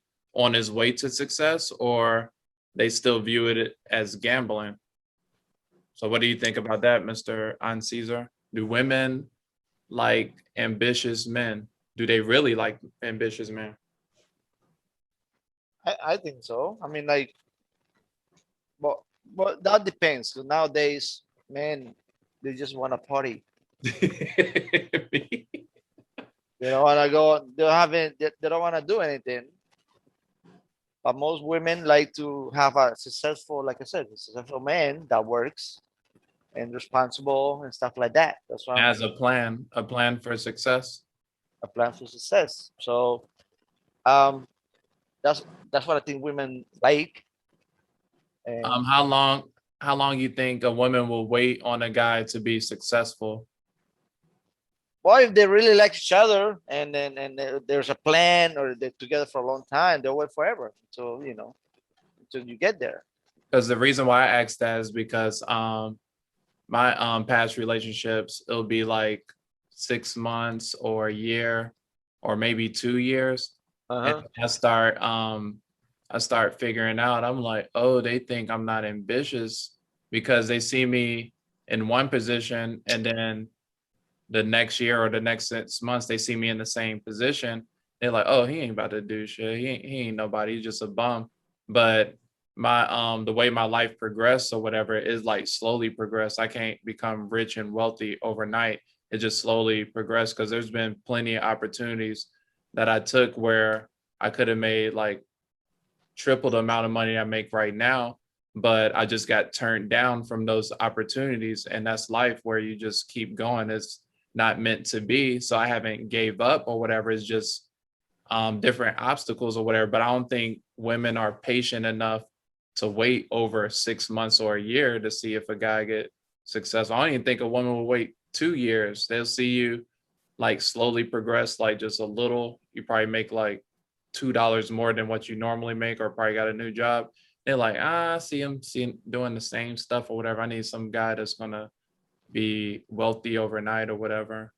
[SPEAKER 1] his way to success, or they still view it as gambling? So what do you think about that, Mr. An Caesar? Do women like ambitious men? Do they really like ambitious men?
[SPEAKER 3] I think so. I mean, like, but that depends. 'Cause nowadays, men, they just want to party. They don't want to go. They haven't. They don't want to do anything. But most women like to have a successful, like I said, a successful man that works and responsible and stuff like that. That's why I'm
[SPEAKER 1] As a plan for success.
[SPEAKER 3] a plan for success. So um, that's that's what I think women like. And
[SPEAKER 1] How long you think a woman will wait on a guy to be successful?
[SPEAKER 3] well, if they really like each other and then there's a plan or they're together for a long time, they'll wait forever until until you get there.
[SPEAKER 1] Because the reason why I asked that is because my past relationships, it'll be like 6 months or a year or maybe 2 years.
[SPEAKER 3] Uh-huh.
[SPEAKER 1] And I start figuring out, I'm like, oh, they think I'm not ambitious because they see me in one position, and then the next year or the next 6 months they see me in the same position. They're like, oh, he ain't about to do shit. He ain't nobody, he's just a bum. But my the way my life progressed or whatever is like slowly progressed. I can't become rich and wealthy overnight. It just slowly progressed because there's been plenty of opportunities that I took where I could have made like triple the amount of money I make right now, but I just got turned down from those opportunities. And that's life, where you just keep going. It's not meant to be. So I haven't gave up or whatever. It's just different obstacles or whatever. But I don't think women are patient enough to wait over 6 months or a year to see if a guy get successful. I don't even think a woman will wait 2 years. They'll see you like slowly progress, like just a little. You probably make like $2 more than what you normally make, or probably got a new job. They're like, I see him doing the same stuff or whatever. I need some guy that's gonna be wealthy overnight or whatever.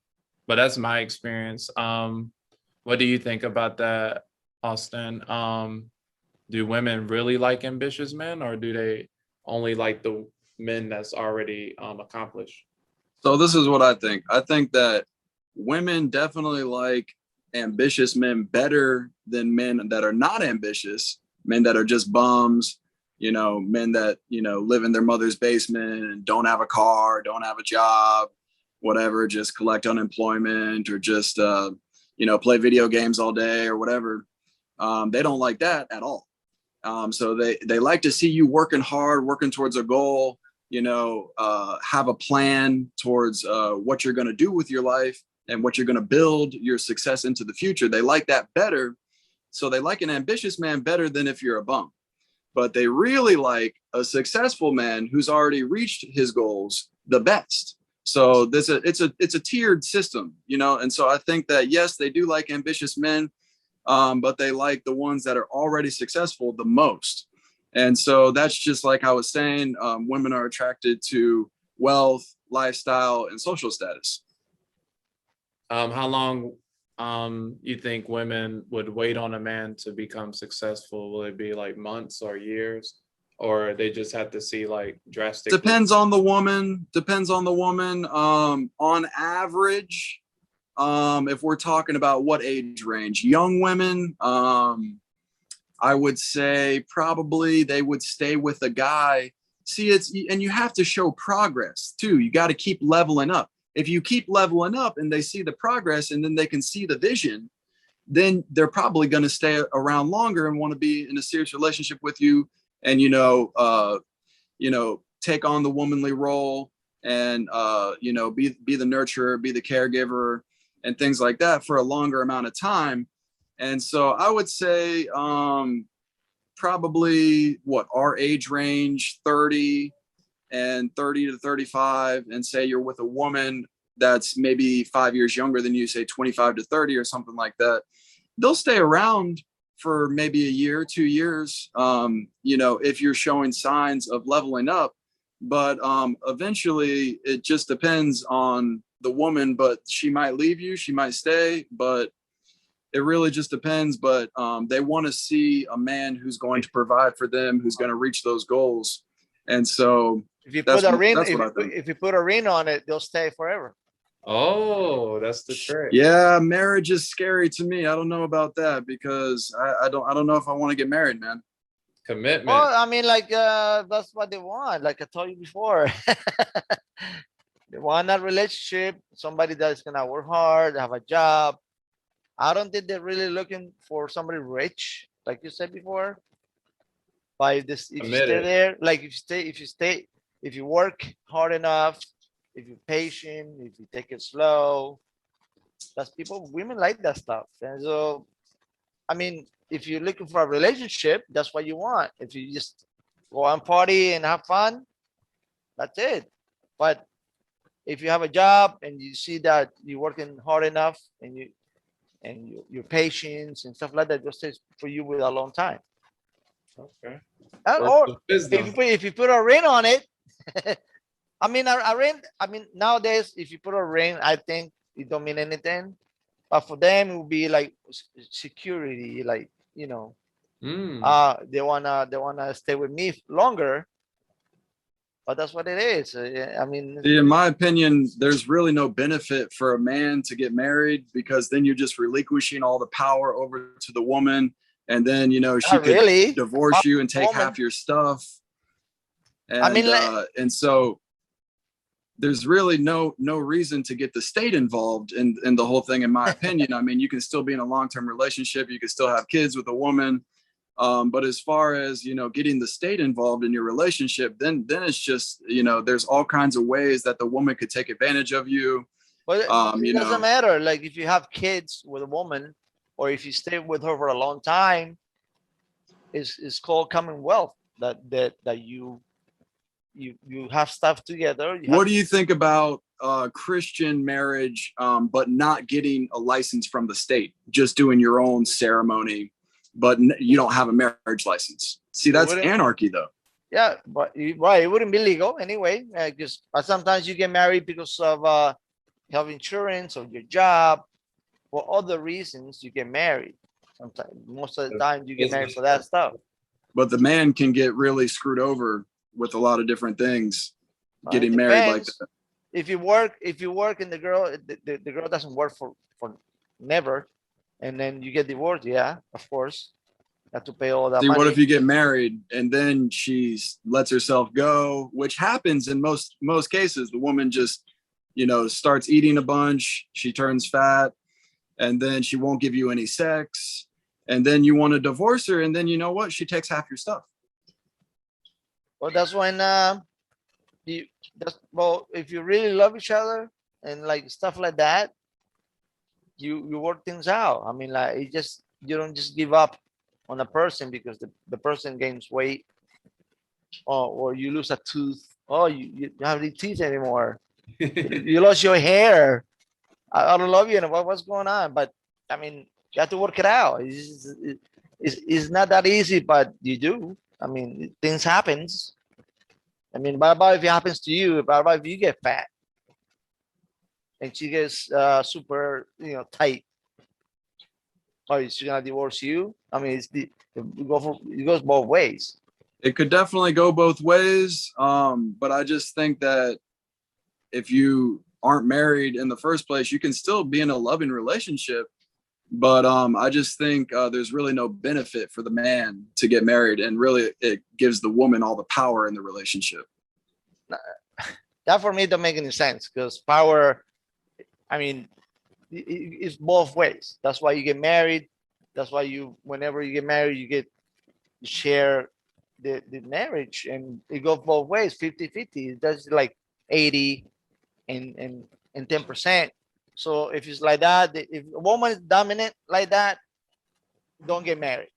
[SPEAKER 1] But that's my experience. What do you think about that, Austin? Do women really like ambitious men, or do they only like the men that's already accomplished?
[SPEAKER 2] So this is what I think. I think that women definitely like ambitious men better than men that are not ambitious, men that are just bums, men that, live in their mother's basement and don't have a car, don't have a job, whatever, just collect unemployment or just, play video games all day or whatever. They don't like that at all. So they like to see you working hard, working towards a goal, have a plan towards what you're going to do with your life and what you're going to build your success into the future. They like that better. So they like an ambitious man better than if you're a bum. But they really like a successful man who's already reached his goals the best. So it's a tiered system, and so I think that, yes, they do like ambitious men, but they like the ones that are already successful the most. And so that's just like I was saying, women are attracted to wealth, lifestyle, and social status.
[SPEAKER 1] How long you think women would wait on a man to become successful? Will it be like months or years, or they just have to see like drastic?
[SPEAKER 2] Depends on the woman. On average, if we're talking about what age range, young women, I would say probably they would stay with a guy. See, and you have to show progress too. You got to keep leveling up. If you keep leveling up and they see the progress and then they can see the vision, then they're probably going to stay around longer and want to be in a serious relationship with you, and take on the womanly role and be the nurturer, be the caregiver, and things like that for a longer amount of time. And so I would say probably our age range, 30 to 35, and say you're with a woman that's maybe 5 years younger than you, say 25 to 30 or something like that. They'll stay around for maybe a year, 2 years, if you're showing signs of leveling up. But eventually it just depends on the woman, but she might leave you, she might stay, but it really just depends. But they want to see a man who's going to provide for them, who's going to reach those goals. And so
[SPEAKER 3] if you put a ring on it, they'll stay forever.
[SPEAKER 1] Oh, that's the trick.
[SPEAKER 2] Yeah, marriage is scary to me. I don't know about that, because I don't know if I want to get married, man.
[SPEAKER 1] commitment.
[SPEAKER 3] Well, I mean, like that's what they want. Like I told you before, they want a relationship, somebody that's gonna work hard, have a job. I don't think they're really looking for somebody rich, like you said before. But if you stay
[SPEAKER 1] Committed.
[SPEAKER 3] there, like if you work hard enough, if you're patient, if you take it slow, that's people, women like that stuff. And so, I mean, if you're looking for a relationship, that's what you want. If you just go and party and have fun, that's it. But if you have a job and you see that you're working hard enough and your patience and stuff like that, just stays for you with a long time.
[SPEAKER 1] Okay.
[SPEAKER 3] Or
[SPEAKER 1] Words of wisdom.
[SPEAKER 3] if you put a ring on it, I mean a ring. I mean nowadays, if you put a ring, I think it don't mean anything. But for them, it would be like security, like
[SPEAKER 1] Mm.
[SPEAKER 3] they wanna stay with me longer. But that's what it is. I mean,
[SPEAKER 2] See, in my opinion, there's really no benefit for a man to get married because then you're just relinquishing all the power over to the woman. And then, she
[SPEAKER 3] not
[SPEAKER 2] could
[SPEAKER 3] really.
[SPEAKER 2] divorce you and take
[SPEAKER 3] Woman.
[SPEAKER 2] half your stuff.
[SPEAKER 3] I mean,
[SPEAKER 2] And so there's really no reason to get the state involved in the whole thing, in my opinion. I mean, you can still be in a long-term relationship. You can still have kids with a woman. But as far as, getting the state involved in your relationship, then it's just, there's all kinds of ways that the woman could take advantage of you.
[SPEAKER 3] but it doesn't matter. Like if you have kids with a woman, or if you stay with her for a long time, it's called commonwealth. That you have stuff together.
[SPEAKER 2] What do you think about Christian marriage, but not getting a license from the state, just doing your own ceremony, but you don't have a marriage license? See, that's anarchy, though.
[SPEAKER 3] Yeah, but right, it wouldn't be legal anyway. Because sometimes you get married because of health insurance or your job, for other reasons. You get married. Sometimes, most of the time, you get married for that stuff.
[SPEAKER 2] But the man can get really screwed over with a lot of different things, getting married like that.
[SPEAKER 3] If you work and the girl doesn't work for never, and then you get divorced, yeah, of course, you have to pay all that
[SPEAKER 2] See,
[SPEAKER 3] money.
[SPEAKER 2] what if you get married and then she lets herself go, which happens in most cases? The woman just, starts eating a bunch, she turns fat, and then she won't give you any sex, and then you want to divorce her, and then you know what? She takes half your stuff.
[SPEAKER 3] Well, that's when if you really love each other and like stuff like that, you work things out. I mean, like you don't just give up on a person because the person gains weight, or you lose a tooth. Oh, you don't have any teeth anymore. You lost your hair. I don't love you anymore. What's going on? But I mean, you have to work it out. It's not that easy, but you do. I mean, things happens. I mean, what about if it happens to you? What about if you get fat and she gets super, tight? Or is she gonna divorce you? I mean, it goes both ways.
[SPEAKER 2] It could definitely go both ways, but I just think that if you aren't married in the first place, you can still be in a loving relationship. But I just think there's really no benefit for the man to get married, and really it gives the woman all the power in the relationship.
[SPEAKER 3] That for me don't make any sense, because power, I mean, it's both ways. That's why you get married. That's why whenever you get married, you share the marriage, and it goes both ways, 50-50. That's like 80 and 10%. So if it's like that, if a woman is dominant like that, don't get married.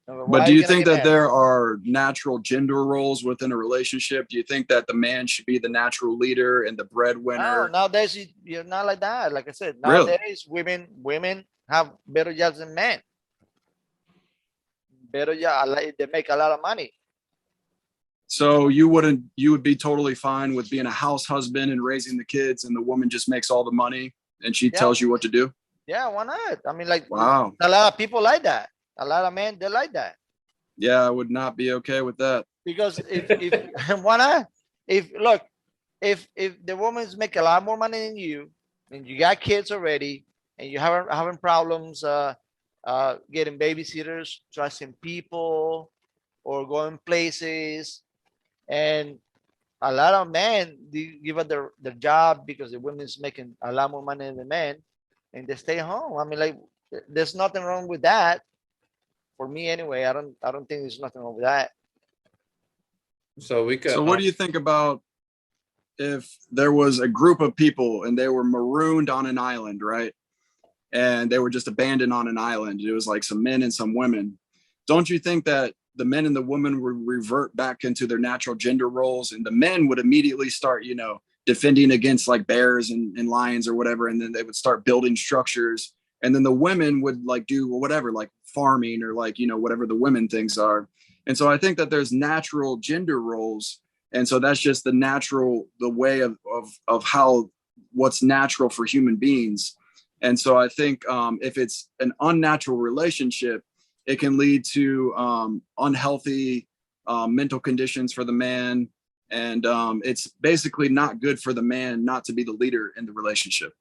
[SPEAKER 2] But do you think that there are natural gender roles within a relationship? Do you think that the man should be the natural leader and the breadwinner?
[SPEAKER 3] No, nowadays you're not like that. Like I said,
[SPEAKER 2] Really?
[SPEAKER 3] nowadays women have better jobs than men. Better job, they make a lot of money.
[SPEAKER 2] So you would be totally fine with being a house husband and raising the kids, and the woman just makes all the money and she tells you what to do?
[SPEAKER 3] Yeah, why not? I mean, like,
[SPEAKER 2] wow,
[SPEAKER 3] a lot of people like that. A lot of men, they like that.
[SPEAKER 2] Yeah, I would not be okay with that.
[SPEAKER 3] Because if why not? If the woman's make a lot more money than you, and you got kids already, and you having problems getting babysitters, trusting people, or going places, and a lot of men they give up their job because the women's making a lot more money than the men, and they stay home. I mean, like, there's nothing wrong with that. For me, anyway, I don't think there's nothing wrong with that.
[SPEAKER 1] So we could
[SPEAKER 2] So what do you think about if there was a group of people and they were marooned on an island, right? And they were just abandoned on an island. It was like some men and some women. Don't you think that the men and the women would revert back into their natural gender roles, and the men would immediately start, defending against like bears and lions or whatever, and then they would start building structures, and then the women would like do whatever, like farming or like whatever the women things are. And so I think that there's natural gender roles, and so that's just the way of how what's natural for human beings. And so I think if it's an unnatural relationship, it can lead to unhealthy mental conditions for the man. And it's basically not good for the man not to be the leader in the relationship.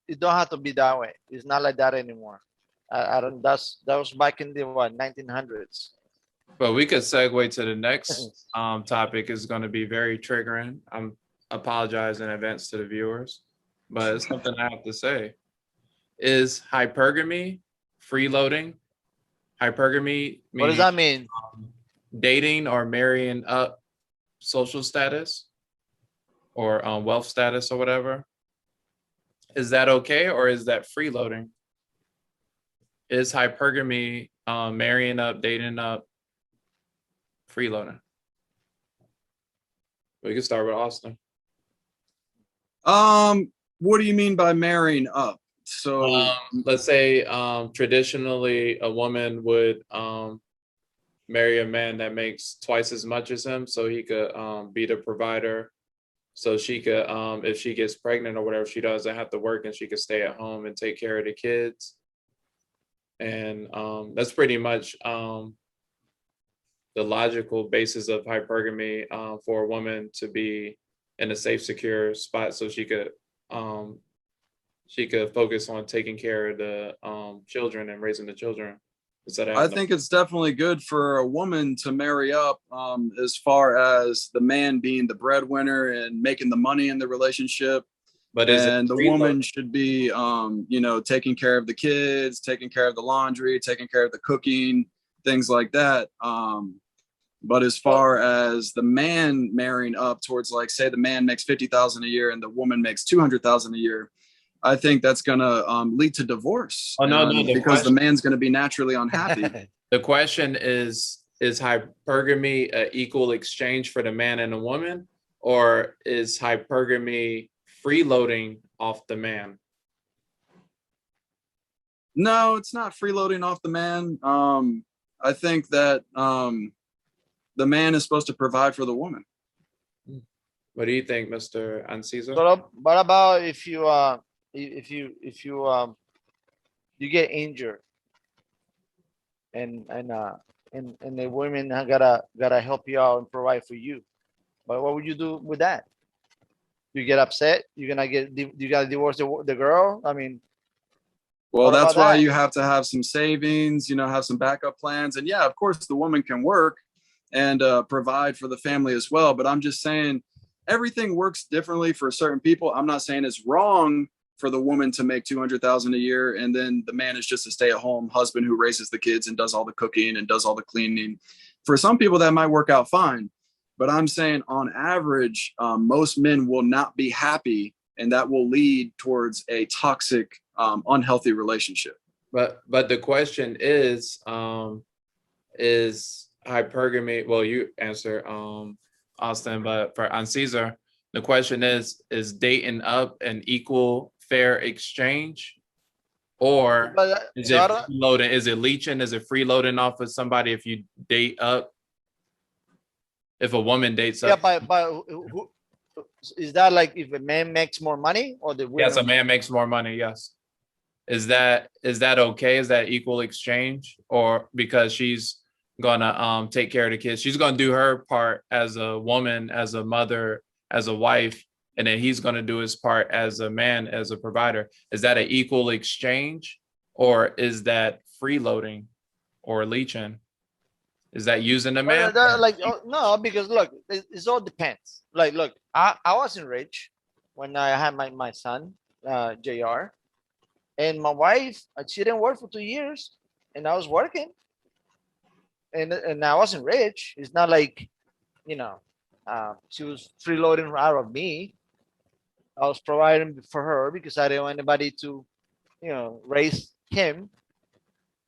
[SPEAKER 3] It don't have to be that way. It's not like that anymore. I don't. That was back in the 1900s.
[SPEAKER 1] But we could segue to the next topic. Is going to be very triggering. I'm apologize in advance to the viewers, but it's something I have to say. Is hypergamy freeloading? Hypergamy
[SPEAKER 3] What does
[SPEAKER 1] meaning
[SPEAKER 3] that mean?
[SPEAKER 1] dating or marrying up social status or wealth status or whatever. Is that okay, or is that freeloading? Is hypergamy marrying up, dating up, freeloading? We can start with Austin.
[SPEAKER 2] What do you mean by marrying up? So
[SPEAKER 1] let's say traditionally a woman would marry a man that makes twice as much as him, so he could be the provider. So she could, if she gets pregnant or whatever, she doesn't have to work, and she could stay at home and take care of the kids. And that's pretty much the logical basis of hypergamy for a woman to be in a safe, secure spot, so she could focus on taking care of the children and raising the children.
[SPEAKER 2] I think it's definitely good for a woman to marry up, as far as the man being the breadwinner and making the money in the relationship.
[SPEAKER 1] But
[SPEAKER 2] and the woman should be, taking care of the kids, taking care of the laundry, taking care of the cooking, things like that. But as far as the man marrying up towards, like, say the man makes $50,000 a year and the woman makes $200,000 a year, I think that's gonna lead to divorce.
[SPEAKER 1] Oh no,
[SPEAKER 2] because the man's gonna be naturally unhappy.
[SPEAKER 1] The question is hypergamy an equal exchange for the man and the woman, or is hypergamy freeloading off the man?
[SPEAKER 2] No, it's not freeloading off the man. I think that the man is supposed to provide for the woman.
[SPEAKER 1] What do you think, Mr. Ancisa?
[SPEAKER 3] What about if you you get injured and the women gotta help you out and provide for you? But what would you do with that? You get upset? You gotta divorce the girl? I mean,
[SPEAKER 2] well,
[SPEAKER 3] what
[SPEAKER 2] that's
[SPEAKER 3] about
[SPEAKER 2] why
[SPEAKER 3] that?
[SPEAKER 2] you have to have some savings, have some backup plans. And yeah, of course, the woman can work and provide for the family as well. But I'm just saying everything works differently for certain people. I'm not saying it's wrong for the woman to make $200,000 a year, and then the man is just a stay-at-home husband who raises the kids and does all the cooking and does all the cleaning. For some people, that might work out fine. But I'm saying on average, most men will not be happy, and that will lead towards a toxic, unhealthy relationship.
[SPEAKER 1] But the question is hypergamy? Well, you answer, Austin, but for Caesar, the question is dating up an equal fair exchange, or is it freeloading? Is it leeching? Is it freeloading off of somebody if you date up? If a woman dates up?
[SPEAKER 3] Yeah, but who, is that like if a man makes more money or the women?
[SPEAKER 1] Yes, a man makes more money. Yes. Is that okay? Is that equal exchange? Or because she's gonna take care of the kids, she's gonna do her part as a woman, as a mother, as a wife, and then he's gonna do his part as a man, as a provider. Is that an equal exchange, or is that freeloading or leeching? Is that using a
[SPEAKER 3] Well,
[SPEAKER 1] man?
[SPEAKER 3] like no, because look, it all depends. Like, look, I wasn't rich when I had my son, Jr. And my wife, she didn't work for 2 years, and I was working, and I wasn't rich. It's not like, you know, she was freeloading out of me. I was providing for her because I didn't want anybody to, raise him,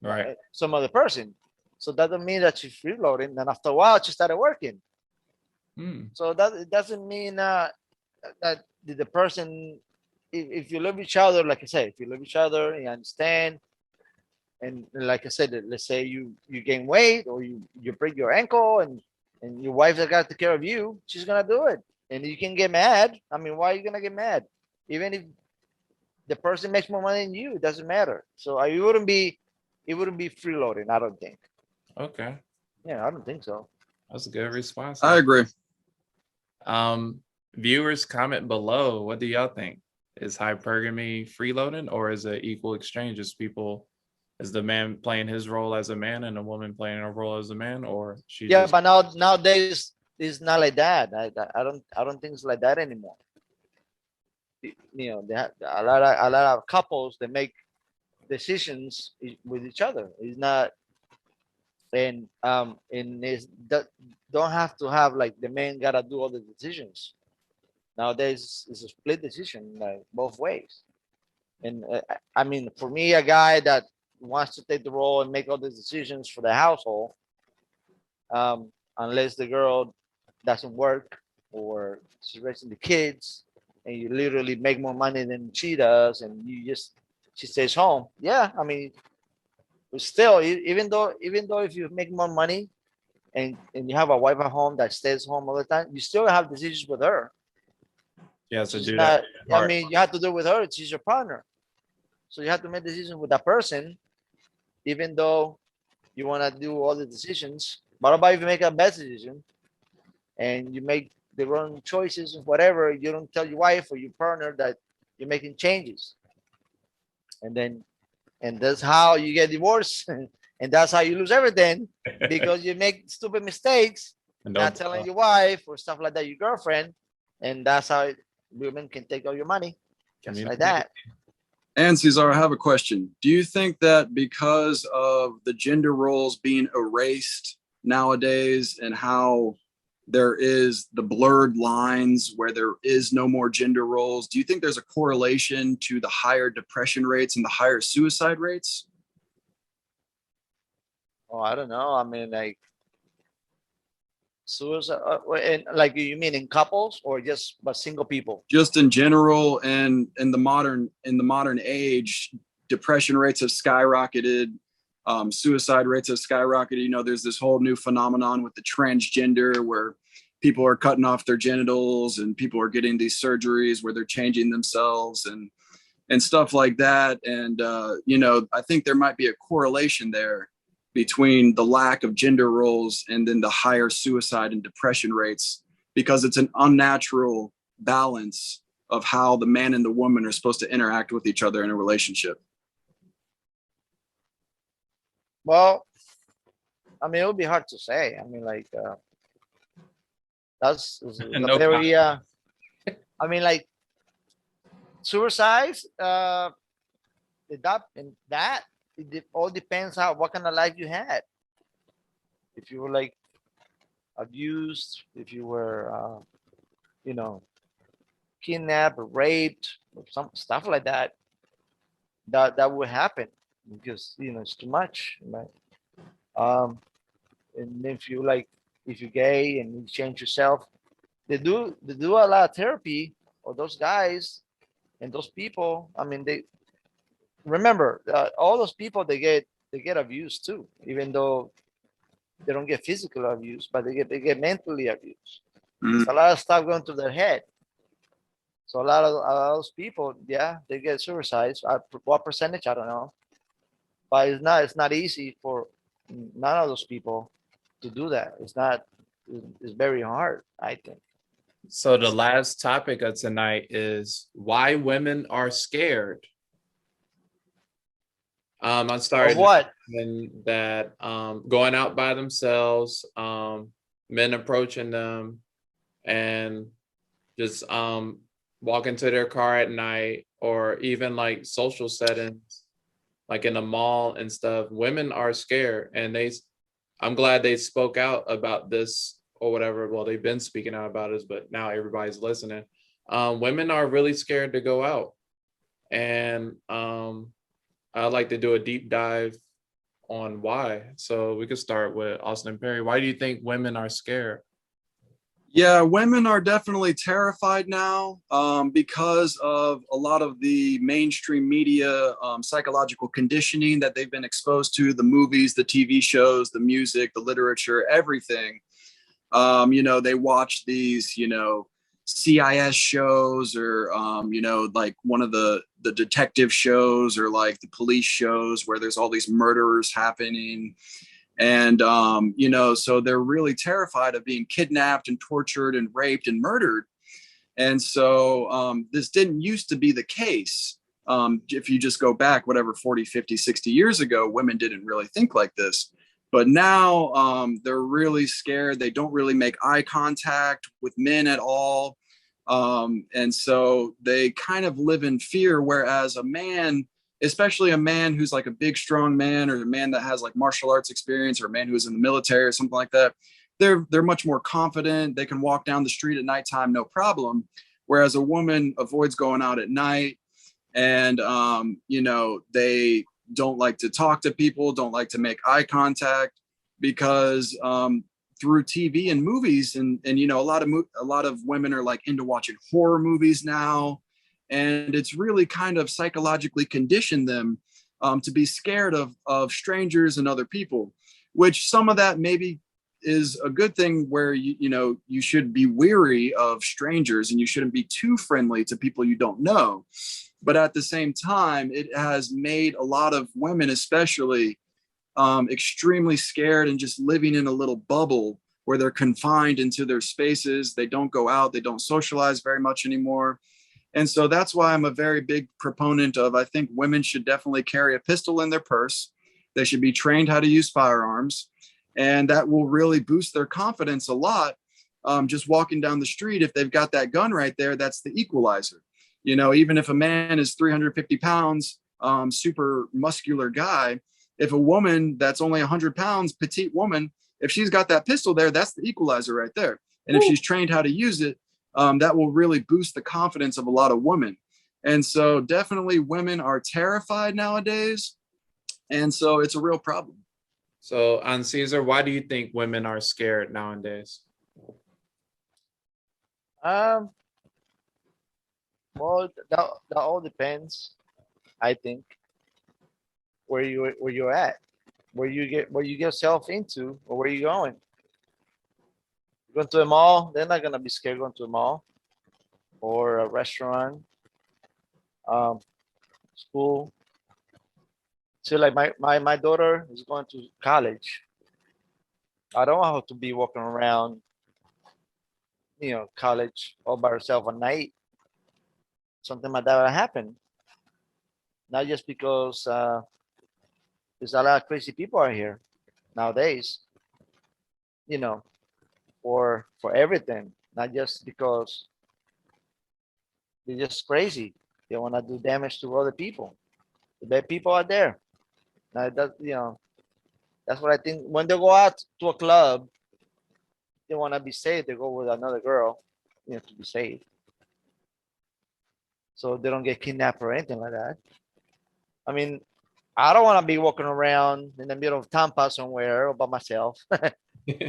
[SPEAKER 1] Right.
[SPEAKER 3] some other person. So that doesn't mean that she's freeloading. And after a while, she started working.
[SPEAKER 1] Hmm.
[SPEAKER 3] So that it doesn't mean that the person, if you love each other, like I said, if you love each other, you understand, and like I said, let's say you gain weight or you break your ankle, and your wife has got to take care of you, she's gonna do it, and you can get mad. I mean, why are you gonna get mad? Even if the person makes more money than you, it doesn't matter. So it wouldn't be freeloading. I don't think.
[SPEAKER 1] Okay.
[SPEAKER 3] Yeah, I don't think so.
[SPEAKER 1] That's a good response.
[SPEAKER 2] I agree.
[SPEAKER 1] Um, Viewers, comment below. What do y'all think? Is hypergamy freeloading, or is it equal exchange? Is the man playing his role as a man and a woman playing her role as a man, or she
[SPEAKER 3] Yeah,
[SPEAKER 1] just
[SPEAKER 3] but nowadays it's not like that. I don't think it's like that anymore. They have a lot of couples that make decisions with each other. It's not, and it's that don't have to have like the man gotta do all the decisions. Nowadays it's a split decision, like both ways. And I mean, for me, a guy that wants to take the role and make all the decisions for the household, unless the girl doesn't work or she's raising the kids, and you literally make more money than she does, and she stays home. Yeah, I mean, but still, even though if you make more money and you have a wife at home that stays home all the time, you still have decisions with her.
[SPEAKER 1] she has to
[SPEAKER 3] She's
[SPEAKER 1] do that
[SPEAKER 3] not. I
[SPEAKER 1] part?
[SPEAKER 3] mean, you have to do it with her. She's your partner, so you have to make decisions with that person, even though you want to do all the decisions. What about if you make a bad decision and you make the wrong choices, whatever? You don't tell your wife or your partner that you're making changes, and that's how you get divorced, and that's how you lose everything because you make stupid mistakes,
[SPEAKER 1] And
[SPEAKER 3] not
[SPEAKER 1] don't
[SPEAKER 3] telling your wife or stuff like that, your girlfriend, and that's how women can take all your money, just like
[SPEAKER 1] communicate.
[SPEAKER 3] that.
[SPEAKER 2] And Cesar, I have a question. Do you think that because of the gender roles being erased nowadays and how there is the blurred lines where there is no more gender roles, do you think there's a correlation to the higher depression rates and the higher suicide rates?
[SPEAKER 3] Oh, I don't know. I mean, like suicide, and like you mean in couples or just but single people?
[SPEAKER 2] Just in general, and in the modern age, depression rates have skyrocketed. Suicide rates have skyrocketed. There's this whole new phenomenon with the transgender where people are cutting off their genitals and people are getting these surgeries where they're changing themselves and stuff like that. And I think there might be a correlation there between the lack of gender roles and then the higher suicide and depression rates, because it's an unnatural balance of how the man and the woman are supposed to interact with each other in a relationship.
[SPEAKER 3] Well, I mean, it would be hard to say. I mean, like that's a
[SPEAKER 1] No
[SPEAKER 3] very. I mean, like suicides. That all depends how what kind of life you had. If you were like abused, if you were, you know, kidnapped or raped or some stuff like that, that would happen because it's too much. Right? And if you're gay and you change yourself, they do a lot of therapy. Or those guys and those people. I mean, they remember all those people they get abused too, even though they don't get physical abuse, but they get mentally abused. There's a lot of stuff going through their head. So a lot of those people, yeah, they get suicides. What percentage? I don't know, but it's not easy for none of those people to do that. It's not. It's very hard, I think.
[SPEAKER 1] So the last topic of tonight is why women are scared. I'm
[SPEAKER 3] Of
[SPEAKER 1] sorry.
[SPEAKER 3] what?
[SPEAKER 1] and that going out by themselves, men approaching them, and just walk into their car at night, or even like social settings, like in a mall and stuff. Women are scared, and I'm glad they spoke out about this or whatever. Well, they've been speaking out about it, but now everybody's listening. Women are really scared to go out, and I'd like to do a deep dive on why. So we could start with Austin Perry. Why do you think women are scared?
[SPEAKER 2] Yeah, women are definitely terrified now because of a lot of the mainstream media psychological conditioning that they've been exposed to, the movies, the TV shows, the music, the literature, everything. They watch these, CIS shows, or, like one of the detective shows, or like the police shows where there's all these murderers happening. And, so they're really terrified of being kidnapped and tortured and raped and murdered. And so this didn't used to be the case. If you just go back, whatever, 40, 50, 60 years ago, women didn't really think like this. But now they're really scared. They don't really make eye contact with men at all. And so they kind of live in fear. Whereas a man, especially a man who's like a big, strong man, or a man that has like martial arts experience, or a man who's in the military or something like that, they're much more confident. They can walk down the street at nighttime, no problem. Whereas a woman avoids going out at night, and they don't like to talk to people, don't like to make eye contact, because through TV and movies, and a lot of women are like into watching horror movies now, and it's really kind of psychologically conditioned them to be scared of strangers and other people, which some of that maybe is a good thing, where you should be weary of strangers and you shouldn't be too friendly to people you don't know. But at the same time, it has made a lot of women, especially, extremely scared, and just living in a little bubble where they're confined into their spaces. They don't go out, they don't socialize very much anymore. And so that's why I'm a very big proponent of, I think women should definitely carry a pistol in their purse. They should be trained how to use firearms, and that will really boost their confidence a lot. Just walking down the street, if they've got that gun right there, that's the equalizer. Even if a man is 350 pounds, super muscular guy, if a woman that's only 100 pounds, petite woman, if she's got that pistol there, that's the equalizer right there. And if she's trained how to use it, that will really boost the confidence of a lot of women. And so definitely women are terrified nowadays. And so it's a real problem.
[SPEAKER 1] So, on Caesar, why do you think women are scared nowadays?
[SPEAKER 3] Um, well, that all depends. I think where you're at, where you get yourself into, or where you going. Going to a mall, they're not gonna be scared going to a mall or a restaurant, um, school. So like my daughter is going to college. I don't want her to be walking around, college all by herself at night. Something like that will happen. Not just because there's a lot of crazy people out here nowadays, you know, for everything. Not just because they're just crazy. They want to do damage to other people. The bad people are there. Now that's what I think. When they go out to a club, they want to be safe. They go with another girl, to be safe, so they don't get kidnapped or anything like that. I mean, I don't want to be walking around in the middle of Tampa somewhere all by myself.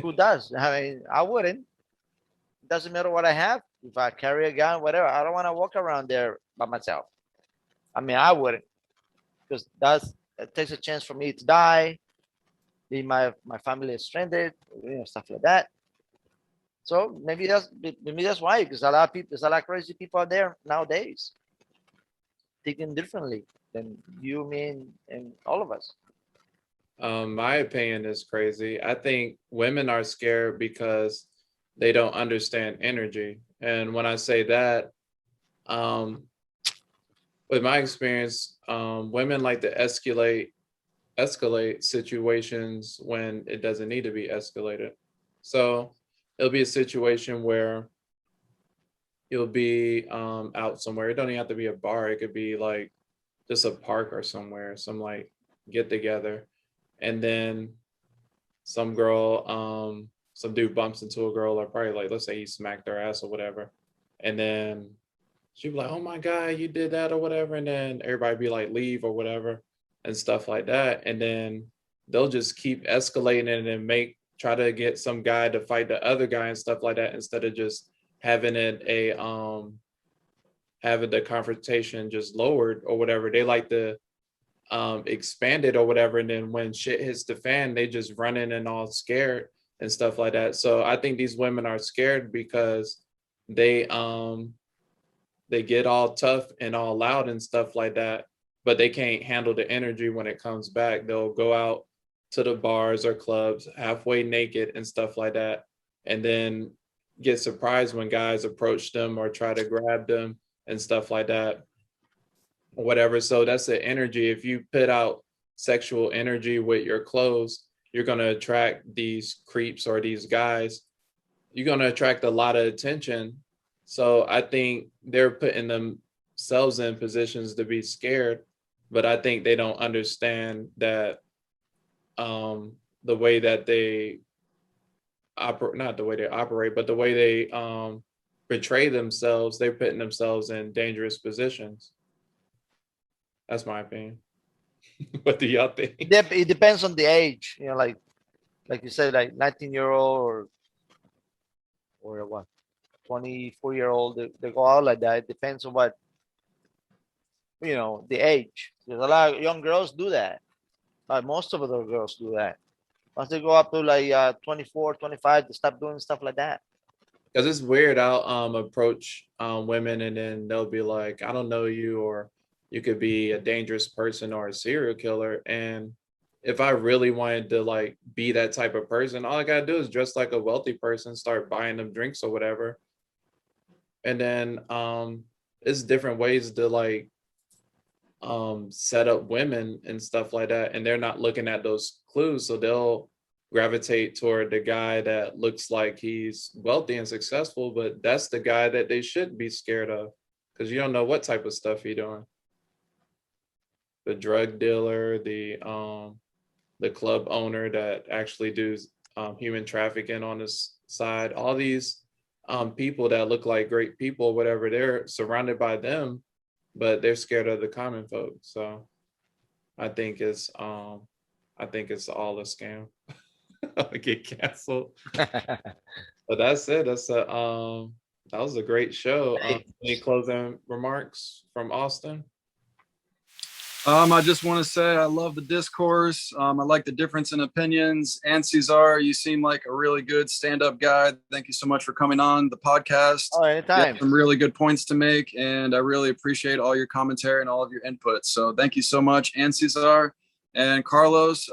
[SPEAKER 3] Who does? I mean, I wouldn't. It doesn't matter what I have. If I carry a gun, whatever, I don't want to walk around there by myself. I mean, I wouldn't, because it takes a chance for me to die, be my family is stranded, stuff like that. So maybe that's why, because a lot of people, there's a lot of crazy people out there nowadays, thinking differently than you, me, and all of us.
[SPEAKER 1] My opinion is crazy. I think women are scared because they don't understand energy. And when I say that, um, with my experience, women like to escalate escalate situations when it doesn't need to be escalated. So it'll be a situation where you'll be out somewhere. It don't even have to be a bar. It could be like just a park or somewhere, some like get together. And then some girl, some dude bumps into a girl, or probably like, let's say he smacked her ass or whatever. And then she'd be like, oh my God, you did that or whatever. And then everybody be like, leave or whatever and stuff like that. And then they'll just keep escalating it and try to get some guy to fight the other guy and stuff like that, instead of just having it having the confrontation just lowered or whatever. They like to expand it or whatever. And then when shit hits the fan, they just run in and all scared and stuff like that. So I think these women are scared because they get all tough and all loud and stuff like that, but they can't handle the energy when it comes back. They'll go out to the bars or clubs halfway naked and stuff like that, and then get surprised when guys approach them or try to grab them and stuff like that, or whatever. So that's the energy. If you put out sexual energy with your clothes, you're going to attract these creeps or these guys. You're going to attract a lot of attention. So I think they're putting themselves in positions to be scared, but I think they don't understand that the way that they operate, not the way they operate, but the way they portray themselves, they're putting themselves in dangerous positions. That's my opinion. What do y'all think?
[SPEAKER 3] It depends on the age, you know, like you said, like 19-year-old or what, 24-year-old, they go out like that. It depends on what, you know, the age. There's a lot of young girls do that. Most of the girls do that. Once they go up to like 24, 25, they stop doing stuff like that.
[SPEAKER 1] Because it's weird. I'll approach women and then they'll be like, I don't know you, or you could be a dangerous person or a serial killer. And if I really wanted to like be that type of person, all I gotta do is dress like a wealthy person, start buying them drinks or whatever. And then it's different ways to like set up women and stuff like that, and they're not looking at those clues, so they'll gravitate toward the guy that looks like he's wealthy and successful, but that's the guy that they should be scared of, because you don't know what type of stuff he's doing. The drug dealer, the club owner that actually does human trafficking on this side, all these people that look like great people, whatever, they're surrounded by them, but they're scared of the common folk. So I think it's all a scam. I get canceled. But that's it. That was a great show. Any closing remarks from Austin?
[SPEAKER 2] I just want to say I love the discourse. I like the difference in opinions. And Cesar, you seem like a really good stand-up guy. Thank you so much for coming on the podcast.
[SPEAKER 3] Oh, anytime.
[SPEAKER 2] You have some really good points to make, and I really appreciate all your commentary and all of your input. So thank you so much, and Cesar and Carlos.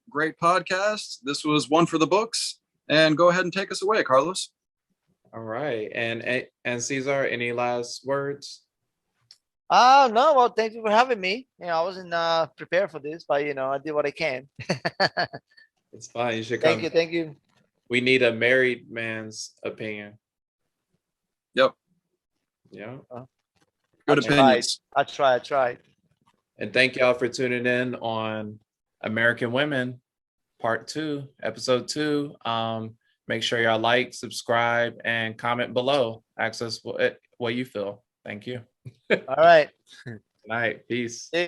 [SPEAKER 2] Great podcast. This was one for the books. And go ahead and take us away, Carlos.
[SPEAKER 1] All right. And Cesar, any last words?
[SPEAKER 3] No, well, thank you for having me. You know, I wasn't prepared for this, but you know, I did what I can.
[SPEAKER 1] It's fine. You should come.
[SPEAKER 3] Thank you.
[SPEAKER 1] We need a married man's opinion.
[SPEAKER 2] Yep.
[SPEAKER 1] Yeah.
[SPEAKER 2] Good opinions.
[SPEAKER 3] I tried.
[SPEAKER 1] And thank y'all for tuning in on American Women Part 2, Episode 2. Make sure y'all like, subscribe, and comment below. Ask us what you feel. Thank you.
[SPEAKER 3] All right.
[SPEAKER 1] Good night. Peace.